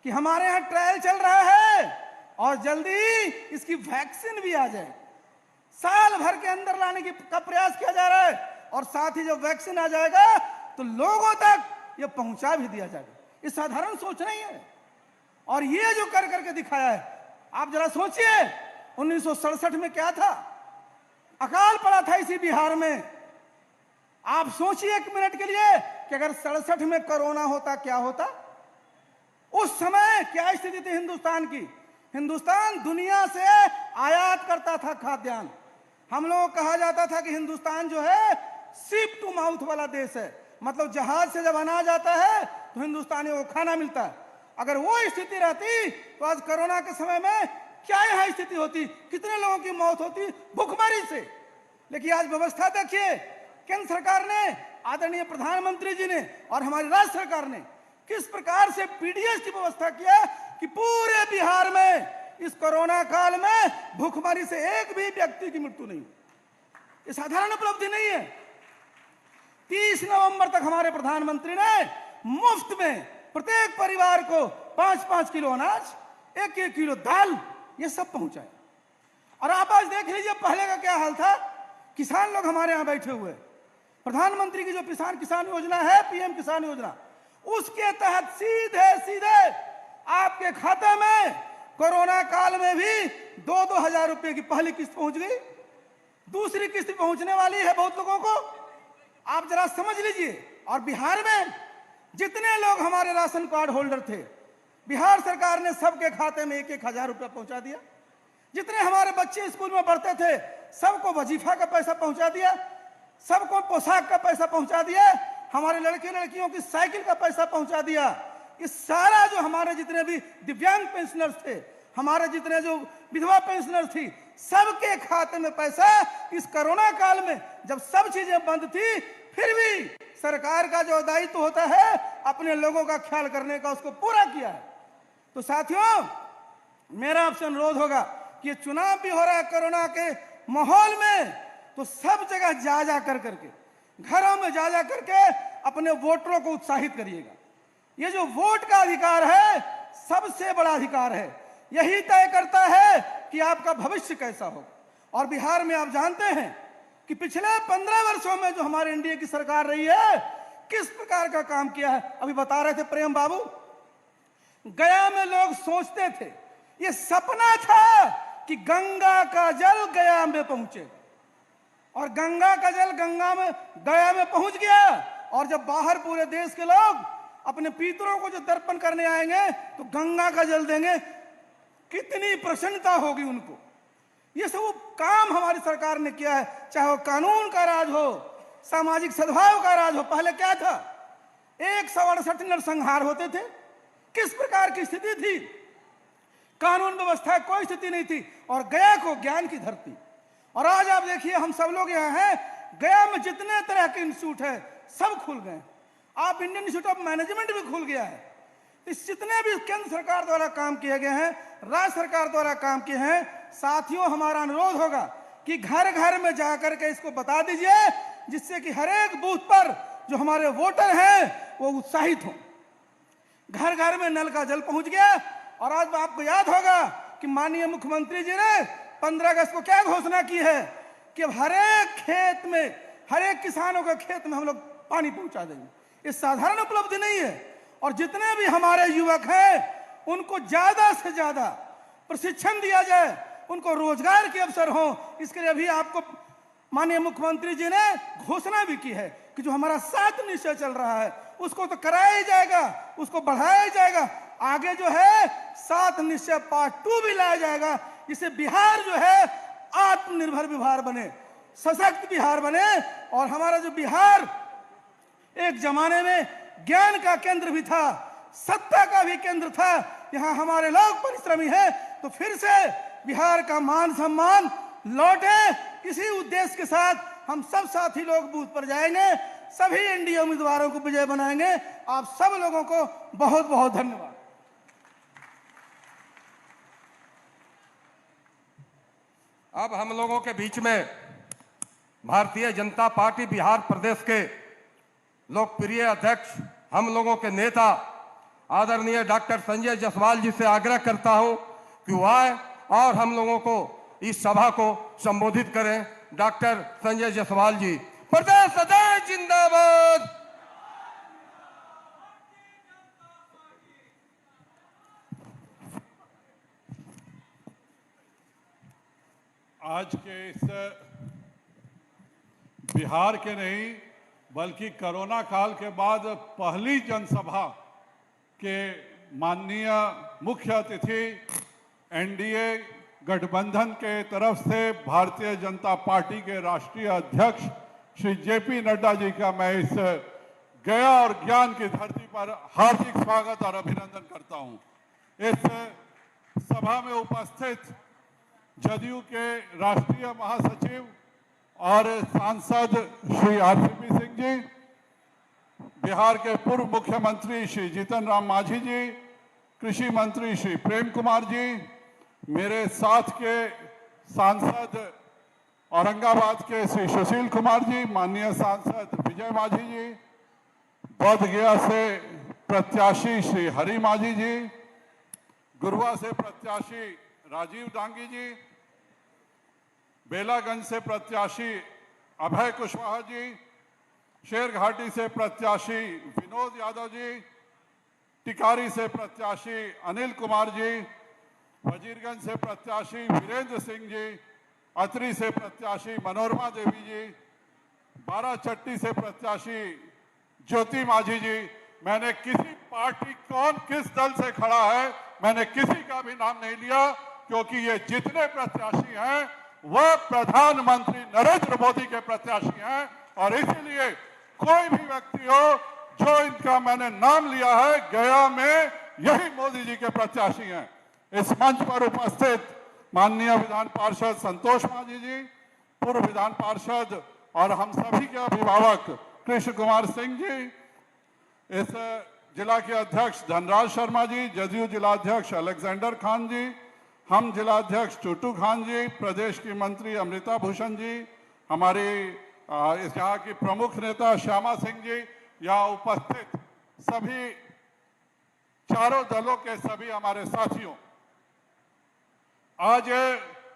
कि हमारे यहां ट्रायल चल रहा है और जल्दी ही इसकी वैक्सीन भी आ जाए। साल भर के अंदर लाने का प्रयास किया जा रहा है। और साथ ही जब वैक्सीन आ जाएगा तो लोगों तक ये पहुंचा भी दिया जाएगा। ये साधारण सोच नहीं है। और ये जो कर करके दिखाया है, आप जरा सोचिए 1967 में क्या था, अकाल पड़ा था इसी बिहार में। आप सोचिए एक मिनट के लिए कि अगर 67 में कोरोना होता क्या होता। उस समय क्या स्थिति थी हिंदुस्तान की। हिंदुस्तान दुनिया से आयात करता था खाद्यान्न। हम लोग कहा जाता था कि हिंदुस्तान जो है शिप टू माउथ वाला देश है, मतलब जहाज से जब अनाज आता है तो हिंदुस्तानियों को खाना मिलता है। अगर वो स्थिति रहती तो आज कोरोना के समय में क्या यहाँ स्थिति होती, कितने लोगों की मौत होती भूखमरी से। लेकिन आज व्यवस्था देखिए, केंद्र सरकार ने, आदरणीय प्रधानमंत्री जी ने और हमारी राज्य सरकार ने किस प्रकार से पीडीएस की व्यवस्था किया कि पूरे बिहार में इस कोरोना काल में भूखमरी से एक भी व्यक्ति की मृत्यु नहीं। ये साधारण उपलब्धि नहीं है। 30 नवंबर तक हमारे प्रधानमंत्री ने मुफ्त में प्रत्येक परिवार को 5-5 किलो अनाज, 1-1 किलो दाल, ये सब पहुंचाए। और आप आज देख लीजिए पहले का क्या हाल था। किसान लोग हमारे यहां बैठे हुए, प्रधानमंत्री की जो किसान योजना है, पीएम किसान योजना, उसके तहत सीधे सीधे आपके खाते में कोरोना काल में भी 2-2 हजार रुपए की पहली किस्त पहुंच गई। दूसरी किस्त पहुंचने वाली है बहुत लोगों को। आप जरा समझ लीजिए। और बिहार में जितने लोग हमारे राशन कार्ड होल्डर थे, बिहार सरकार ने सबके खाते में 1-1 हजार रुपया पहुंचा दिया। जितने हमारे बच्चे स्कूल में पढ़ते थे सबको वजीफा का पैसा पहुंचा दिया, सबको पोशाक का पैसा पहुंचा दिया, हमारे लड़के लड़कियों की साइकिल का पैसा पहुंचा दिया। इस सारा जो हमारे जितने भी दिव्यांग पेंशनर्स थे, हमारे जितने जो विधवा पेंशनर थी, सबके खाते में पैसा इस कोरोना काल में जब सब चीजें बंद थी, फिर भी सरकार का जो दायित्व होता है अपने लोगों का ख्याल करने का, उसको पूरा किया है। तो साथियों, मेरा आपसे अनुरोध होगा कि ये चुनाव भी हो रहा है कोरोना के माहौल में, तो सब जगह जा जा करके, घरों में जा जा करके अपने वोटरों को उत्साहित करिएगा। ये जो वोट का अधिकार है सबसे बड़ा अधिकार है। यही तय करता है कि आपका भविष्य कैसा हो। और बिहार में आप जानते हैं कि पिछले 15 वर्षों में जो हमारे एनडीए की सरकार रही है, किस प्रकार का काम किया है। अभी बता रहे थे प्रेम बाबू, गया में लोग सोचते थे, ये सपना था कि गंगा का जल गया में पहुंचेगा, और गंगा का जल गया में पहुंच गया। और जब बाहर पूरे देश के लोग अपने पितरों को जो तर्पण करने आएंगे तो गंगा का जल देंगे, कितनी प्रसन्नता होगी उनको। ये सब काम हमारी सरकार ने किया है, चाहे वो कानून का राज हो, सामाजिक सद्भाव का राज हो। पहले क्या था, 168 नरसंहार होते थे, किस प्रकार की स्थिति थी, कानून व्यवस्था कोई स्थिति नहीं थी, और गया को ज्ञान की धरती। और आज आप देखिए हम सब लोग यहाँ हैं, गया में जितने तरह के इंस्टीट्यूट है सब खुल गए। आप इंडियन इंस्टीट्यूट ऑफ मैनेजमेंट भी खुल गया है। इस जितने भी केंद्र सरकार द्वारा काम किए गए हैं, राज्य सरकार द्वारा काम किए हैं, साथियों हमारा अनुरोध होगा कि घर घर में जाकर के इसको बता दीजिए, जिससे कि हर एक बूथ पर जो हमारे वोटर हैं वो उत्साहित हों। घर घर में नल का जल पहुंच गया। और आज आपको याद होगा कि माननीय मुख्यमंत्री जी ने 15 अगस्त को क्या घोषणा की है कि अब हर एक खेत में, हर एक किसानों के खेत में हम लोग पानी पहुंचा देंगे। ये साधारण उपलब्धि नहीं है। और जितने भी हमारे युवक हैं उनको ज्यादा से ज्यादा प्रशिक्षण दिया जाए, उनको रोजगार के अवसर हो। इसके लिए अभी आपको माननीय मुख्यमंत्री जी ने घोषणा भी की है कि जो हमारा 7 निश्चय चल रहा है उसको तो कराया ही जाएगा, उसको बढ़ाया ही जाएगा। आगे जो है 7 निश्चय पार्ट 2 भी लाया जाएगा, जिससे बिहार जो है आत्मनिर्भर बिहार बने, सशक्त बिहार बने। और हमारा जो बिहार एक जमाने में ज्ञान का केंद्र भी था, सत्ता का भी केंद्र था, यहाँ हमारे लोग परिश्रमी हैं, तो फिर से बिहार का मान सम्मान लौटे। इसी उद्देश्य के साथ हम सब साथी लोग बूथ पर जाएंगे, सभी एनडीए उम्मीदवारों को विजय बनाएंगे। आप सब लोगों को बहुत बहुत धन्यवाद। अब हम लोगों के बीच में भारतीय जनता पार्टी बिहार प्रदेश के लोकप्रिय अध्यक्ष, हम लोगों के नेता आदरणीय डॉक्टर संजय जायसवाल जी से आग्रह करता हूं कि वो आए और हम लोगों को इस सभा को संबोधित करें। डॉक्टर संजय जायसवाल जी। प्रदेश अध्यक्ष जिंदाबाद। आज के इस बिहार के नहीं बल्कि कोरोना काल के बाद पहली जनसभा के माननीय मुख्य अतिथि एनडीए गठबंधन के तरफ से भारतीय जनता पार्टी के राष्ट्रीय अध्यक्ष श्री जेपी नड्डा जी का मैं इस गया और ज्ञान की धरती पर हार्दिक स्वागत और अभिनंदन करता हूं। इस सभा में उपस्थित जदयू के राष्ट्रीय महासचिव और सांसद श्री आरसीपी सिंह जी, बिहार के पूर्व मुख्यमंत्री श्री जीतन राम मांझी जी, कृषि मंत्री श्री प्रेम कुमार जी, मेरे साथ के सांसद औरंगाबाद के श्री सुशील कुमार जी, माननीय सांसद विजय मांझी जी, बोध गया से प्रत्याशी श्री हरि मांझी जी, गुरुआ से प्रत्याशी राजीव डांगी जी, बेलागंज से प्रत्याशी अभय कुशवाहा जी, शेरघाटी से प्रत्याशी विनोद यादव जी, टिकारी से प्रत्याशी अनिल कुमार जी, वजीरगंज से प्रत्याशी वीरेंद्र सिंह जी, अतरी से प्रत्याशी मनोरमा देवी जी, बाराचट्टी से प्रत्याशी ज्योति मांझी जी। मैंने किसी पार्टी कौन किस दल से खड़ा है मैंने किसी का भी नाम नहीं लिया, क्योंकि ये जितने प्रत्याशी हैं वह प्रधानमंत्री नरेंद्र मोदी के प्रत्याशी हैं। और इसीलिए कोई भी व्यक्ति हो जो इनका मैंने नाम लिया है, गया में यही मोदी जी के प्रत्याशी हैं। इस मंच पर उपस्थित माननीय विधान पार्षद संतोष मांझी जी, पूर्व विधान पार्षद और हम सभी के अभिभावक कृष्ण कुमार सिंह जी, इस जिला के अध्यक्ष धनराज शर्मा जी, जदयू जिलाध्यक्ष अलेक्जेंडर खान जी, हम जिलाध्यक्ष टूटू खान जी, प्रदेश की मंत्री अमृता भूषण जी, हमारी इस यहाँ की प्रमुख नेता श्यामा सिंह जी, यहाँ उपस्थित सभी चारों दलों के सभी हमारे साथियों, आज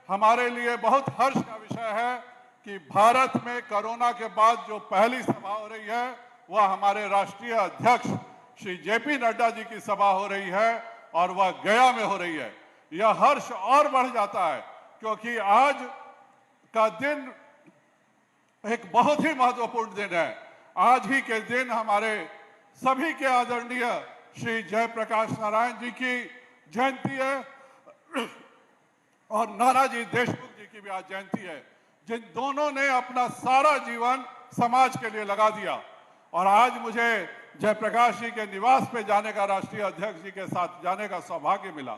हमारे लिए बहुत हर्ष का विषय है कि भारत में कोरोना के बाद जो पहली सभा हो रही है वह हमारे राष्ट्रीय अध्यक्ष श्री जेपी नड्डा जी की सभा हो रही है और वह गया में हो रही है। यह हर्ष और बढ़ जाता है क्योंकि आज का दिन एक बहुत ही महत्वपूर्ण दिन है। आज ही के दिन हमारे सभी के आदरणीय श्री जयप्रकाश नारायण जी की जयंती है और नानाजी देशमुख जी की भी आज जयंती है, जिन दोनों ने अपना सारा जीवन समाज के लिए लगा दिया। और आज मुझे जयप्रकाश जी के निवास पे जाने का, राष्ट्रीय अध्यक्ष जी के साथ जाने का सौभाग्य मिला।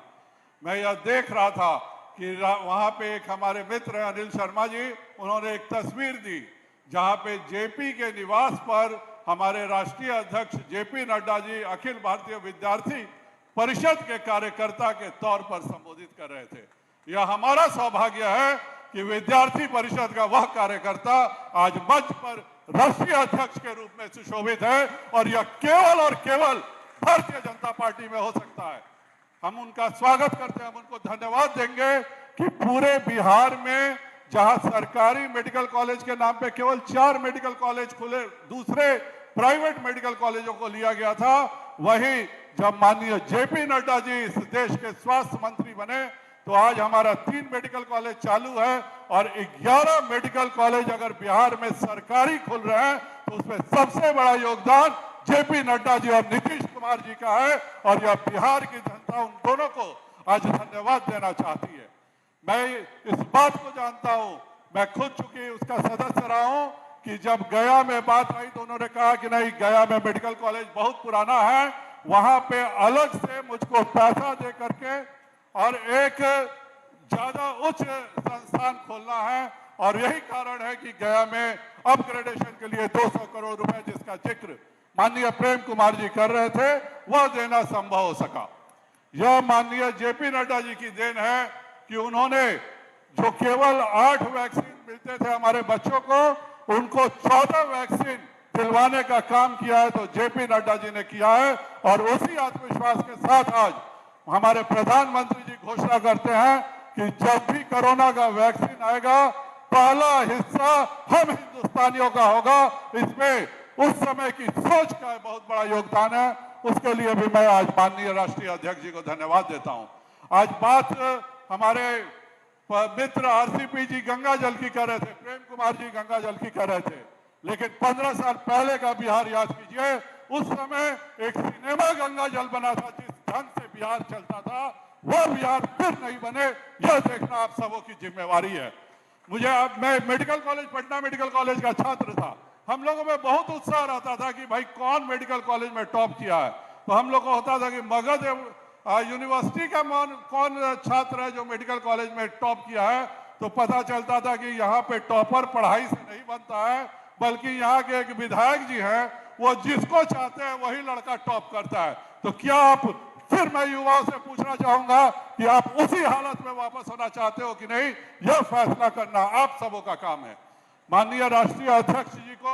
मैं यह देख रहा था कि वहां पे एक हमारे मित्र अनिल शर्मा जी, उन्होंने एक तस्वीर दी जहां पे जेपी के निवास पर हमारे राष्ट्रीय अध्यक्ष जेपी नड्डा जी अखिल भारतीय विद्यार्थी परिषद के कार्यकर्ता के तौर पर संबोधित कर रहे थे। यह हमारा सौभाग्य है कि विद्यार्थी परिषद का वह कार्यकर्ता आज मंच पर राष्ट्रीय अध्यक्ष के रूप में सुशोभित है और यह केवल और केवल भारतीय जनता पार्टी में हो सकता है। हम उनका स्वागत करते हैं, हम उनको धन्यवाद देंगे कि पूरे बिहार में जहां सरकारी मेडिकल कॉलेज के नाम पे केवल 4 मेडिकल कॉलेज खुले, दूसरे प्राइवेट मेडिकल कॉलेजों को लिया गया था, वहीं जब माननीय जेपी नड्डा जी इस देश के स्वास्थ्य मंत्री बने तो आज हमारा 3 मेडिकल कॉलेज चालू है और 11 मेडिकल कॉलेज अगर बिहार में सरकारी खुल रहे हैं तो उसमें सबसे बड़ा योगदान जेपी नड्डा जी और नीतीश कुमार जी का है और यह बिहार की जनता उन दोनों को आज धन्यवाद देना चाहती है। मैं इस बात को जानता हूं, मैं खुद चूंकि उसका सदस्य रहा हूं कि जब गया में बात आई तो उन्होंने कहा कि नहीं, गया में मेडिकल कॉलेज बहुत पुराना है, वहां पे अलग से मुझको पैसा दे करके और एक ज्यादा उच्च संस्थान खोलना है और यही कारण है कि गया में अपग्रेडेशन के लिए 200 करोड़ रुपए जिसका जिक्र माननीय प्रेम कुमार जी कर रहे थे वह देना संभव हो सका। यह माननीय जेपी नड्डा जी की देन है कि उन्होंने जो केवल 8 वैक्सीन मिलते थे हमारे बच्चों को, उनको 14 वैक्सीन दिलवाने का काम किया है तो जेपी नड्डा जी ने किया है और उसी आत्मविश्वास के साथ आज हमारे प्रधानमंत्री जी घोषणा करते हैं कि जब भी कोरोना का वैक्सीन आएगा पहला हिस्सा हम हिंदुस्तानियों का होगा। इसमें उस समय की सोच का बहुत बड़ा योगदान है, उसके लिए भी मैं आज माननीय राष्ट्रीय अध्यक्ष जी को धन्यवाद देता हूं। आज बात हमारे मित्र आरसीपी जी गंगा जल की कर रहे थे, प्रेम कुमार जी गंगा जल की कर रहे थे, लेकिन 15 साल पहले का बिहार याद कीजिए। उस समय एक सिनेमा गंगा जल बना था, जिस ढंग से बिहार चलता था वह बिहार फिर नहीं बने, यह देखना आप सबों की जिम्मेवारी है। मैं medical college, Patna medical college का छात्र था, हम लोगों में बहुत उत्साह रहता था कि भाई कौन मेडिकल कॉलेज में टॉप किया है, तो हम लोग को होता था कि मगध यूनिवर्सिटी का कौन छात्र है जो मेडिकल कॉलेज में टॉप किया है, तो पता चलता था कि यहाँ पे टॉपर पढ़ाई से नहीं बनता है, बल्कि यहाँ के एक विधायक जी हैं, वो जिसको चाहते हैं वही लड़का टॉप करता है। तो क्या आप, फिर मैं युवाओं से पूछना चाहूंगा कि आप उसी हालत में वापस होना चाहते हो कि नहीं, यह फैसला करना आप सबों का काम है। माननीय राष्ट्रीय अध्यक्ष जी को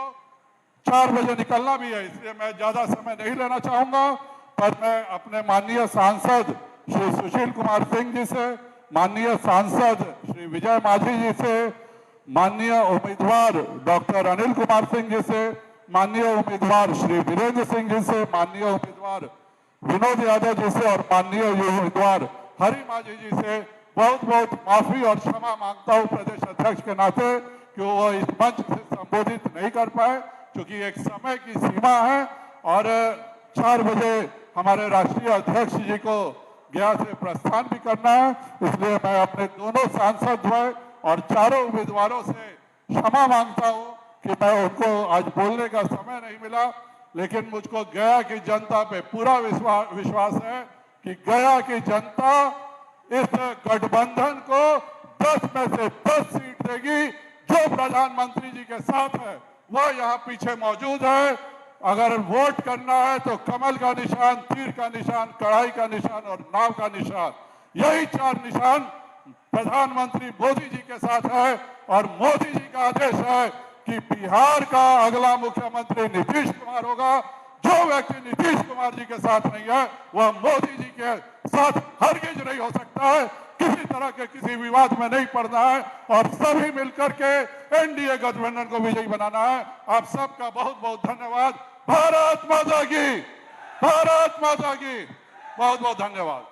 4 बजे निकलना भी है, इसलिए मैं ज्यादा समय नहीं लेना चाहूंगा, पर मैं अपने माननीय सांसद श्री सुशील कुमार सिंह जी से, माननीय सांसद श्री विजय माझी जी से, माननीय उम्मीदवार डॉक्टर अनिल कुमार सिंह जी से, माननीय उम्मीदवार श्री वीरेंद्र सिंह जी से, माननीय उम्मीदवार विनोद यादव जी से और माननीय उम्मीदवार हरि माझी जी से बहुत बहुत माफी और क्षमा मांगता हूं प्रदेश अध्यक्ष के नाते कि वो इस मंच से संबोधित नहीं कर पाए, क्योंकि एक समय की सीमा है और 4 बजे हमारे राष्ट्रीय अध्यक्ष जी को गया से प्रस्थान भी करना है। इसलिए मैं अपने दोनों सांसद द्वय और चारों उम्मीदवारों से क्षमा मांगता हूं कि मैं उनको आज बोलने का समय नहीं मिला, लेकिन मुझको गया की जनता पे पूरा विश्वास है कि गया की जनता इस गठबंधन को 10 में से 10 सीट देगी। जो प्रधानमंत्री जी के साथ है वह यहाँ पीछे मौजूद है। अगर वोट करना है तो कमल का निशान, तीर का निशान, कढ़ाई का निशान और नाव का निशान, यही 4 निशान प्रधानमंत्री मोदी जी के साथ है और मोदी जी का आदेश है कि बिहार का अगला मुख्यमंत्री नीतीश कुमार होगा। जो व्यक्ति नीतीश कुमार जी के साथ नहीं है वह मोदी जी के साथ हरगिज नहीं हो सकता है। किसी तरह के किसी विवाद में नहीं पड़ना है और सभी मिलकर के एनडीए गठबंधन को विजयी बनाना है। आप सबका बहुत बहुत धन्यवाद। भारत माता की, भारत माता की, बहुत बहुत धन्यवाद।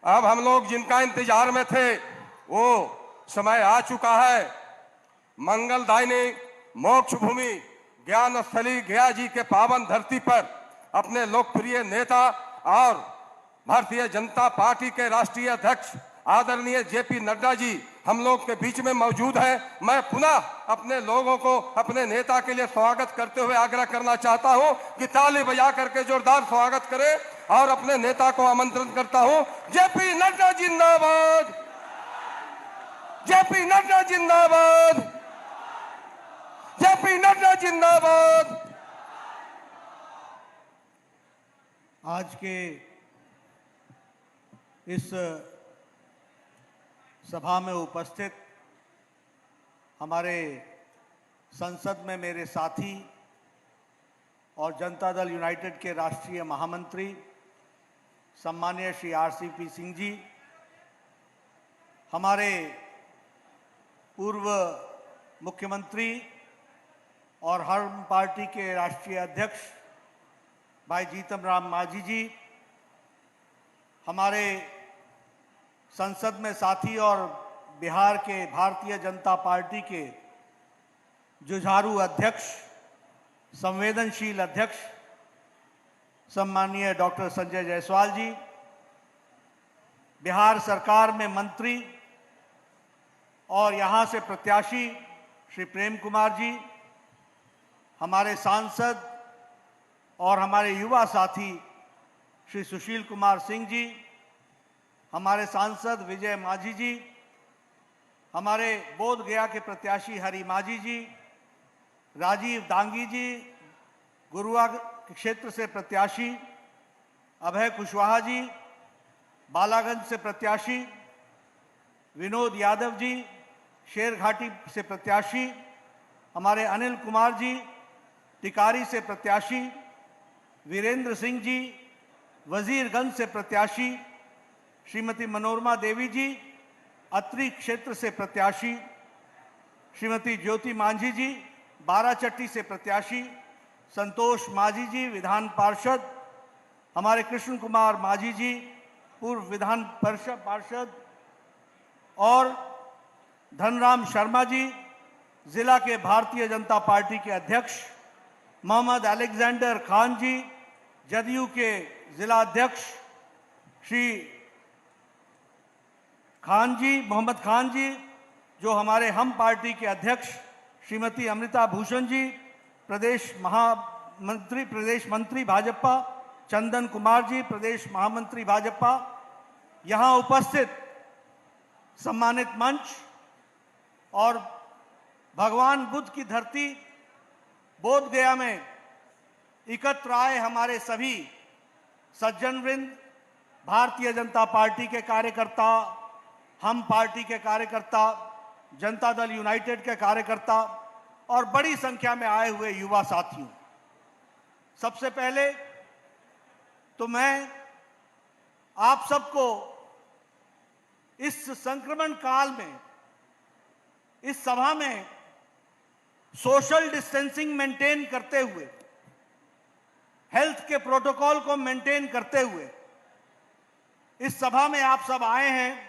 अब हम लोग जिनका इंतजार में थे वो समय आ चुका है। मंगलदायिनी मोक्ष भूमि ज्ञान स्थली गया जी के पावन धरती पर अपने लोकप्रिय नेता और भारतीय जनता पार्टी के राष्ट्रीय अध्यक्ष आदरणीय जेपी नड्डा जी हम लोग के बीच में मौजूद हैं। मैं पुनः अपने लोगों को अपने नेता के लिए स्वागत करते हुए आग्रह करना चाहता हूं कि ताली बजा करके जोरदार स्वागत करें और अपने नेता को आमंत्रण करता हूं। जेपी नड्डा जिंदाबाद, जेपी नड्डा जिंदाबाद, जेपी नड्डा जिंदाबाद। आज के इस सभा में उपस्थित हमारे संसद में मेरे साथी और जनता दल यूनाइटेड के राष्ट्रीय महामंत्री सम्माननीय श्री RCP सिंह जी, हमारे पूर्व मुख्यमंत्री और हम पार्टी के राष्ट्रीय अध्यक्ष भाई जीतन राम मांझी जी, हमारे संसद में साथी और बिहार के भारतीय जनता पार्टी के जुझारू अध्यक्ष, संवेदनशील अध्यक्ष सम्माननीय डॉक्टर संजय जायसवाल जी, बिहार सरकार में मंत्री और यहाँ से प्रत्याशी श्री प्रेम कुमार जी, हमारे सांसद और हमारे युवा साथी श्री सुशील कुमार सिंह जी, हमारे सांसद विजय मांझी जी, हमारे बोध गया के प्रत्याशी हरि मांझी जी, राजीव दांगी जी, गुरुआ क्षेत्र से प्रत्याशी अभय कुशवाहा जी, बालागंज से प्रत्याशी विनोद यादव जी, शेरघाटी से प्रत्याशी हमारे अनिल कुमार जी, टिकारी से प्रत्याशी वीरेंद्र सिंह जी, वजीरगंज से प्रत्याशी श्रीमती मनोरमा देवी जी, अत्रि क्षेत्र से प्रत्याशी श्रीमती ज्योति मांझी जी, बाराचट्टी से प्रत्याशी संतोष मांझी जी, विधान पार्षद हमारे कृष्ण कुमार मांझी जी, पूर्व विधान परिषद पार्षद, और धनराम शर्मा जी, जिला के भारतीय जनता पार्टी के अध्यक्ष मोहम्मद अलेक्जेंडर खान जी, जदयू के जिला अध्यक्ष श्री खान जी, मोहम्मद खान जी, जो हमारे हम पार्टी के अध्यक्ष श्रीमती अमृता भूषण जी, प्रदेश मंत्री भाजपा चंदन कुमार जी, प्रदेश महामंत्री भाजपा, यहाँ उपस्थित सम्मानित मंच और भगवान बुद्ध की धरती बोध गया में एकत्र आए हमारे सभी सज्जन वृंद, भारतीय जनता पार्टी के कार्यकर्ता, हम पार्टी के कार्यकर्ता, जनता दल यूनाइटेड के कार्यकर्ता और बड़ी संख्या में आए हुए युवा साथियों, सबसे पहले तो मैं आप सबको इस संक्रमण काल में इस सभा में सोशल डिस्टेंसिंग मेंटेन करते हुए, हेल्थ के प्रोटोकॉल को मेंटेन करते हुए इस सभा में आप सब आए हैं।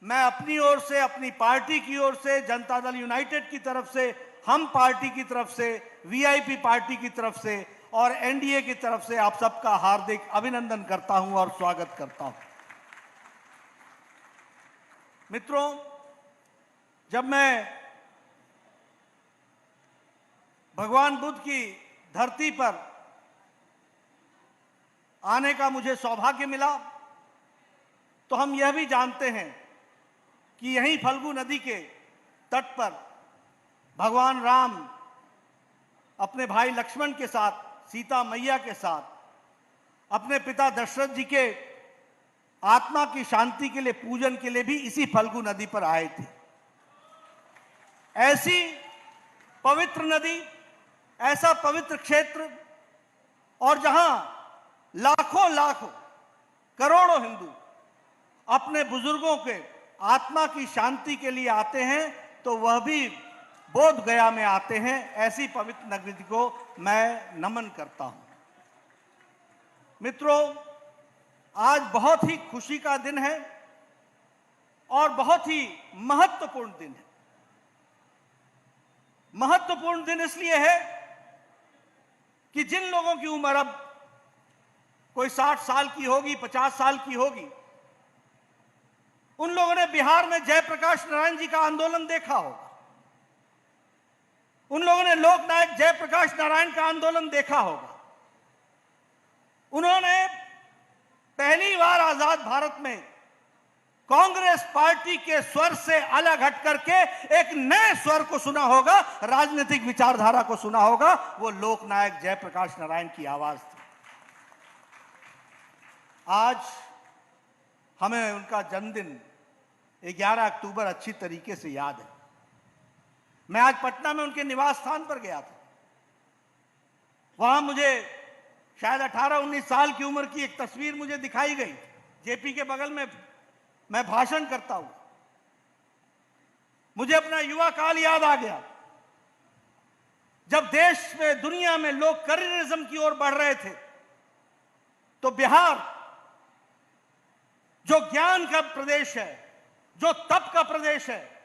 मैं अपनी ओर से, अपनी पार्टी की ओर से, जनता दल यूनाइटेड की तरफ से, हम पार्टी की तरफ से, वीआईपी पार्टी की तरफ से और एनडीए की तरफ से आप सबका हार्दिक अभिनंदन करता हूं और स्वागत करता हूं। मित्रों, जब मैं भगवान बुद्ध की धरती पर आने का मुझे सौभाग्य मिला, तो हम यह भी जानते हैं कि यहीं फल्गु नदी के तट पर भगवान राम अपने भाई लक्ष्मण के साथ, सीता मैया के साथ, अपने पिता दशरथ जी के आत्मा की शांति के लिए, पूजन के लिए भी इसी फल्गु नदी पर आए थे। ऐसी पवित्र नदी, ऐसा पवित्र क्षेत्र, और जहां लाखों लाखों करोड़ों हिंदू अपने बुजुर्गों के आत्मा की शांति के लिए आते हैं, तो वह भी बोध गया में आते हैं। ऐसी पवित्र नगरी को मैं नमन करता हूं। मित्रों, आज बहुत ही खुशी का दिन है और बहुत ही महत्वपूर्ण दिन है। महत्वपूर्ण दिन इसलिए है कि जिन लोगों की उम्र अब कोई 60 साल की होगी, 50 साल की होगी, उन लोगों ने बिहार में जयप्रकाश नारायण जी का आंदोलन देखा होगा। उन लोगों ने लोकनायक जयप्रकाश नारायण का आंदोलन देखा होगा। उन्होंने पहली बार आजाद भारत में कांग्रेस पार्टी के स्वर से अलग हट करके एक नए स्वर को सुना होगा, राजनीतिक विचारधारा को सुना होगा। वो लोकनायक जयप्रकाश नारायण की आवाज थी। आज हमें उनका जन्मदिन 11 अक्टूबर अच्छी तरीके से याद है। मैं आज पटना में उनके निवास स्थान पर गया था। वहां मुझे शायद 18-19 साल की उम्र की एक तस्वीर मुझे दिखाई गई। जेपी के बगल में मैं भाषण करता हूं। मुझे अपना युवा काल याद आ गया, जब देश में, दुनिया में लोग करियरिज्म की ओर बढ़ रहे थे, तो बिहार जो ज्ञान का प्रदेश है, जो तप का प्रदेश है,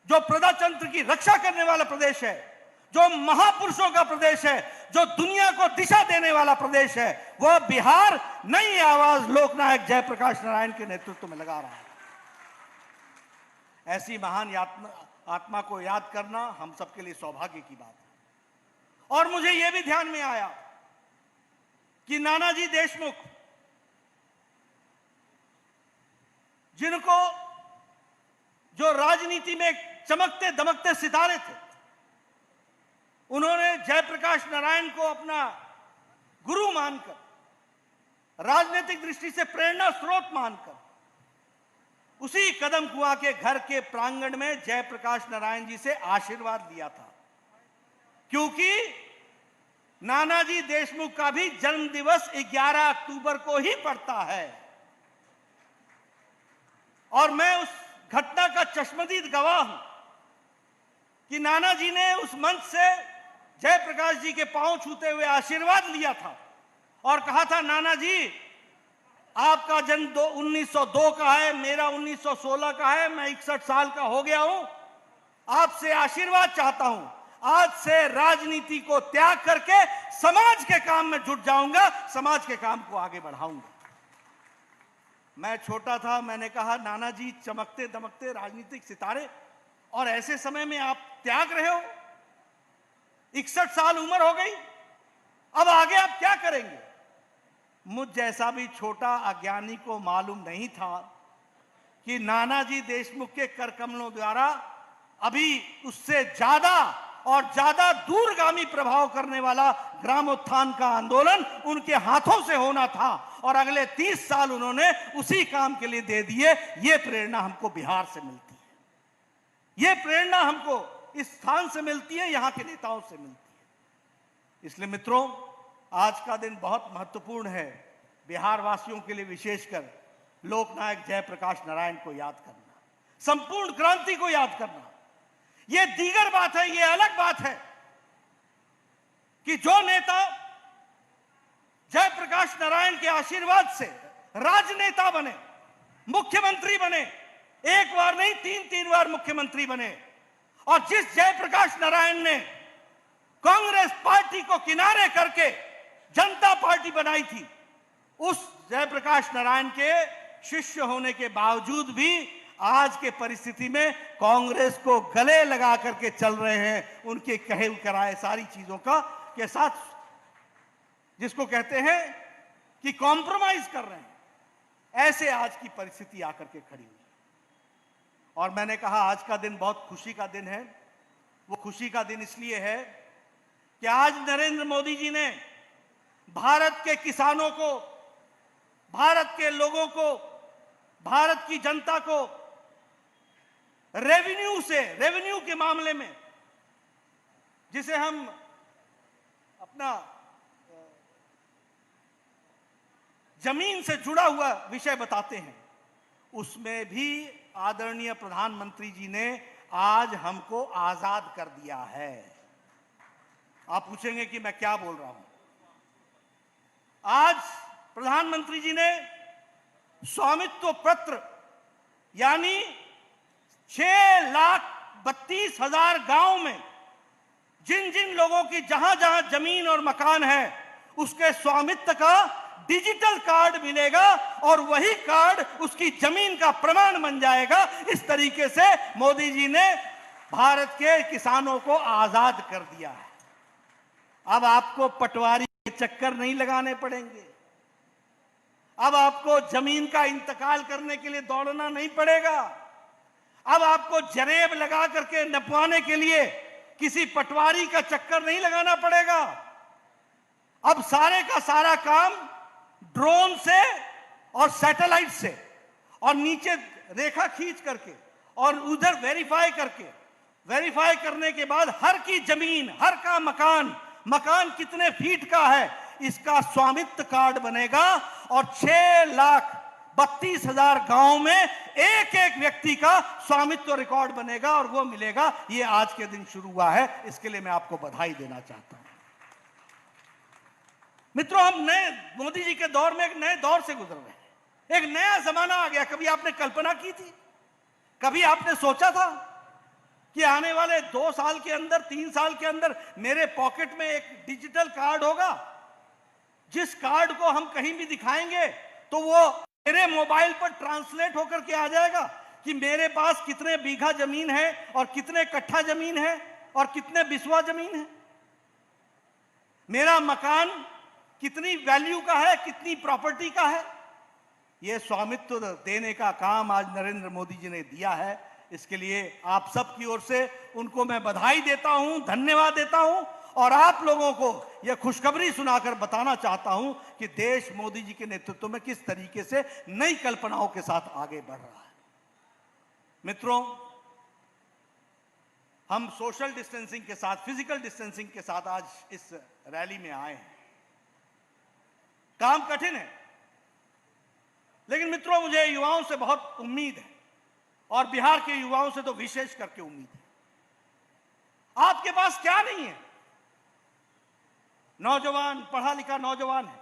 जो प्रजातंत्र की रक्षा करने वाला प्रदेश है, जो महापुरुषों का प्रदेश है, जो दुनिया को दिशा देने वाला प्रदेश है, वह बिहार नई आवाज लोकनायक जयप्रकाश नारायण के नेतृत्व में लगा रहा है। ऐसी महान आत्मा को याद करना हम सबके लिए सौभाग्य की बात है। और मुझे यह भी ध्यान में आया कि नानाजी देशमुख, जिनको जो राजनीति में चमकते दमकते सितारे थे, उन्होंने जयप्रकाश नारायण को अपना गुरु मानकर, राजनीतिक दृष्टि से प्रेरणा स्रोत मानकर, उसी कदम कुआं के घर के प्रांगण में जयप्रकाश नारायण जी से आशीर्वाद लिया था। क्योंकि नानाजी देशमुख का भी जन्म दिवस 11 अक्टूबर को ही पड़ता है। और मैं उस घटना का चश्मदीद गवाह हूं कि नानाजी ने उस मंच से जयप्रकाश जी के पांव छूते हुए आशीर्वाद लिया था और कहा था, नानाजी आपका जन्म 1902 का है, मेरा 1916 का है, मैं 61 साल का हो गया हूं, आपसे आशीर्वाद चाहता हूं, आज से राजनीति को त्याग करके समाज के काम में जुट जाऊंगा, समाज के काम को आगे बढ़ाऊंगा। मैं छोटा था, मैंने कहा, नानाजी चमकते दमकते राजनीतिक सितारे, और ऐसे समय में आप त्याग रहे हो, 61 साल उम्र हो गई, अब आगे आप क्या करेंगे? मुझ जैसा भी छोटा अज्ञानी को मालूम नहीं था कि नानाजी देशमुख के कर कमलों द्वारा अभी उससे ज्यादा और ज्यादा दूरगामी प्रभाव करने वाला ग्रामोत्थान का आंदोलन उनके हाथों से होना था, और अगले 30 साल उन्होंने उसी काम के लिए दे दिए। ये प्रेरणा हमको बिहार से मिलती है, ये प्रेरणा हमको इस स्थान से मिलती है, यहां के नेताओं से मिलती है। इसलिए मित्रों, आज का दिन बहुत महत्वपूर्ण है बिहार वासियों के लिए, विशेषकर लोकनायक जयप्रकाश नारायण को याद करना, संपूर्ण क्रांति को याद करना। यह दीगर बात है, यह अलग बात है कि जो नेता जयप्रकाश नारायण के आशीर्वाद से राजनेता बने, मुख्यमंत्री बने, एक बार नहीं 3-3 बार मुख्यमंत्री बने, और जिस जयप्रकाश नारायण ने कांग्रेस पार्टी को किनारे करके जनता पार्टी बनाई थी, उस जयप्रकाश नारायण के शिष्य होने के बावजूद भी आज के परिस्थिति में कांग्रेस को गले लगा करके चल रहे हैं, उनके कहे कराए सारी चीजों का के साथ, जिसको कहते हैं कि कॉम्प्रोमाइज कर रहे हैं, ऐसे आज की परिस्थिति आकर के खड़ी हुई। और मैंने कहा, आज का दिन बहुत खुशी का दिन है। वो खुशी का दिन इसलिए है कि आज नरेंद्र मोदी जी ने भारत के किसानों को, भारत के लोगों को, भारत की जनता को रेवेन्यू के मामले में, जिसे हम अपना जमीन से जुड़ा हुआ विषय बताते हैं, उसमें भी आदरणीय प्रधानमंत्री जी ने आज हमको आजाद कर दिया है। आप पूछेंगे कि मैं क्या बोल रहा हूं। आज प्रधानमंत्री जी ने स्वामित्व पत्र, यानी 6,32,000 गांव में जिन जिन लोगों की जहां जहां जमीन और मकान है, उसके स्वामित्व का डिजिटल कार्ड मिलेगा, और वही कार्ड उसकी जमीन का प्रमाण बन जाएगा। इस तरीके से मोदी जी ने भारत के किसानों को आजाद कर दिया है। अब आपको पटवारी के चक्कर नहीं लगाने पड़ेंगे, अब आपको जमीन का इंतकाल करने के लिए दौड़ना नहीं पड़ेगा, अब आपको जरेब लगा करके नपवाने के लिए किसी पटवारी का चक्कर नहीं लगाना पड़ेगा। अब सारे का सारा काम ड्रोन से और सैटेलाइट से और नीचे रेखा खींच करके और उधर वेरीफाई करने के बाद हर की जमीन, हर का मकान कितने फीट का है, इसका स्वामित्व कार्ड बनेगा और 6,32,000 गांव में एक एक व्यक्ति का स्वामित्व रिकॉर्ड बनेगा और वो मिलेगा। ये आज के दिन शुरू हुआ है, इसके लिए मैं आपको बधाई देना चाहता हूं। मित्रों, हम नए मोदी जी के दौर में एक नए दौर से गुजर रहे हैं। एक नया जमाना आ गया। कभी आपने कल्पना की थी, कभी आपने सोचा था कि आने वाले 2 साल के अंदर, 3 साल के अंदर मेरे पॉकेट में एक डिजिटल कार्ड होगा, जिस कार्ड को हम कहीं भी दिखाएंगे तो वो मेरे मोबाइल पर ट्रांसलेट होकर के आ जाएगा कि मेरे पास कितने बीघा जमीन है और कितने कट्ठा जमीन है और कितने बिस्वा जमीन है, मेरा मकान कितनी वैल्यू का है, कितनी प्रॉपर्टी का है। यह स्वामित्व देने का काम आज नरेंद्र मोदी जी ने दिया है। इसके लिए आप सब की ओर से उनको मैं बधाई देता हूं, धन्यवाद देता हूं और आप लोगों को यह खुशखबरी सुनाकर बताना चाहता हूं कि देश मोदी जी के नेतृत्व में किस तरीके से नई कल्पनाओं के साथ आगे बढ़ रहा है। मित्रों, हम सोशल डिस्टेंसिंग के साथ, फिजिकल डिस्टेंसिंग के साथ आज इस रैली में आए हैं। काम कठिन है, लेकिन मित्रों मुझे युवाओं से बहुत उम्मीद है और बिहार के युवाओं से तो विशेष करके उम्मीद है। आपके पास क्या नहीं है? नौजवान, पढ़ा लिखा नौजवान है,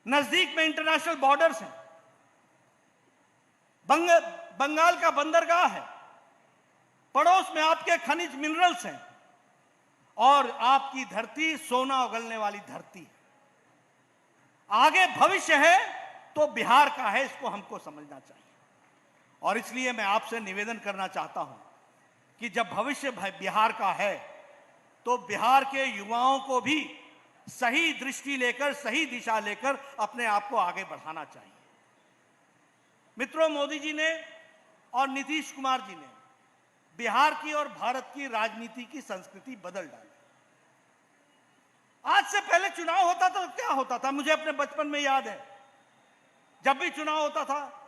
नजदीक में इंटरनेशनल बॉर्डर्स हैं, बंगाल का बंदरगाह है, पड़ोस में आपके खनिज मिनरल्स हैं और आपकी धरती सोना उगलने वाली धरती है। आगे भविष्य है तो बिहार का है, इसको हमको समझना चाहिए। और इसलिए मैं आपसे निवेदन करना चाहता हूं कि जब भविष्य बिहार का है तो बिहार के युवाओं को भी सही दृष्टि लेकर, सही दिशा लेकर अपने आप को आगे बढ़ाना चाहिए। मित्रों, मोदी जी ने और नीतीश कुमार जी ने बिहार की और भारत की राजनीति की संस्कृति बदल डाली। आज से पहले चुनाव होता था तो क्या होता था? मुझे अपने बचपन में याद है, जब भी चुनाव होता था,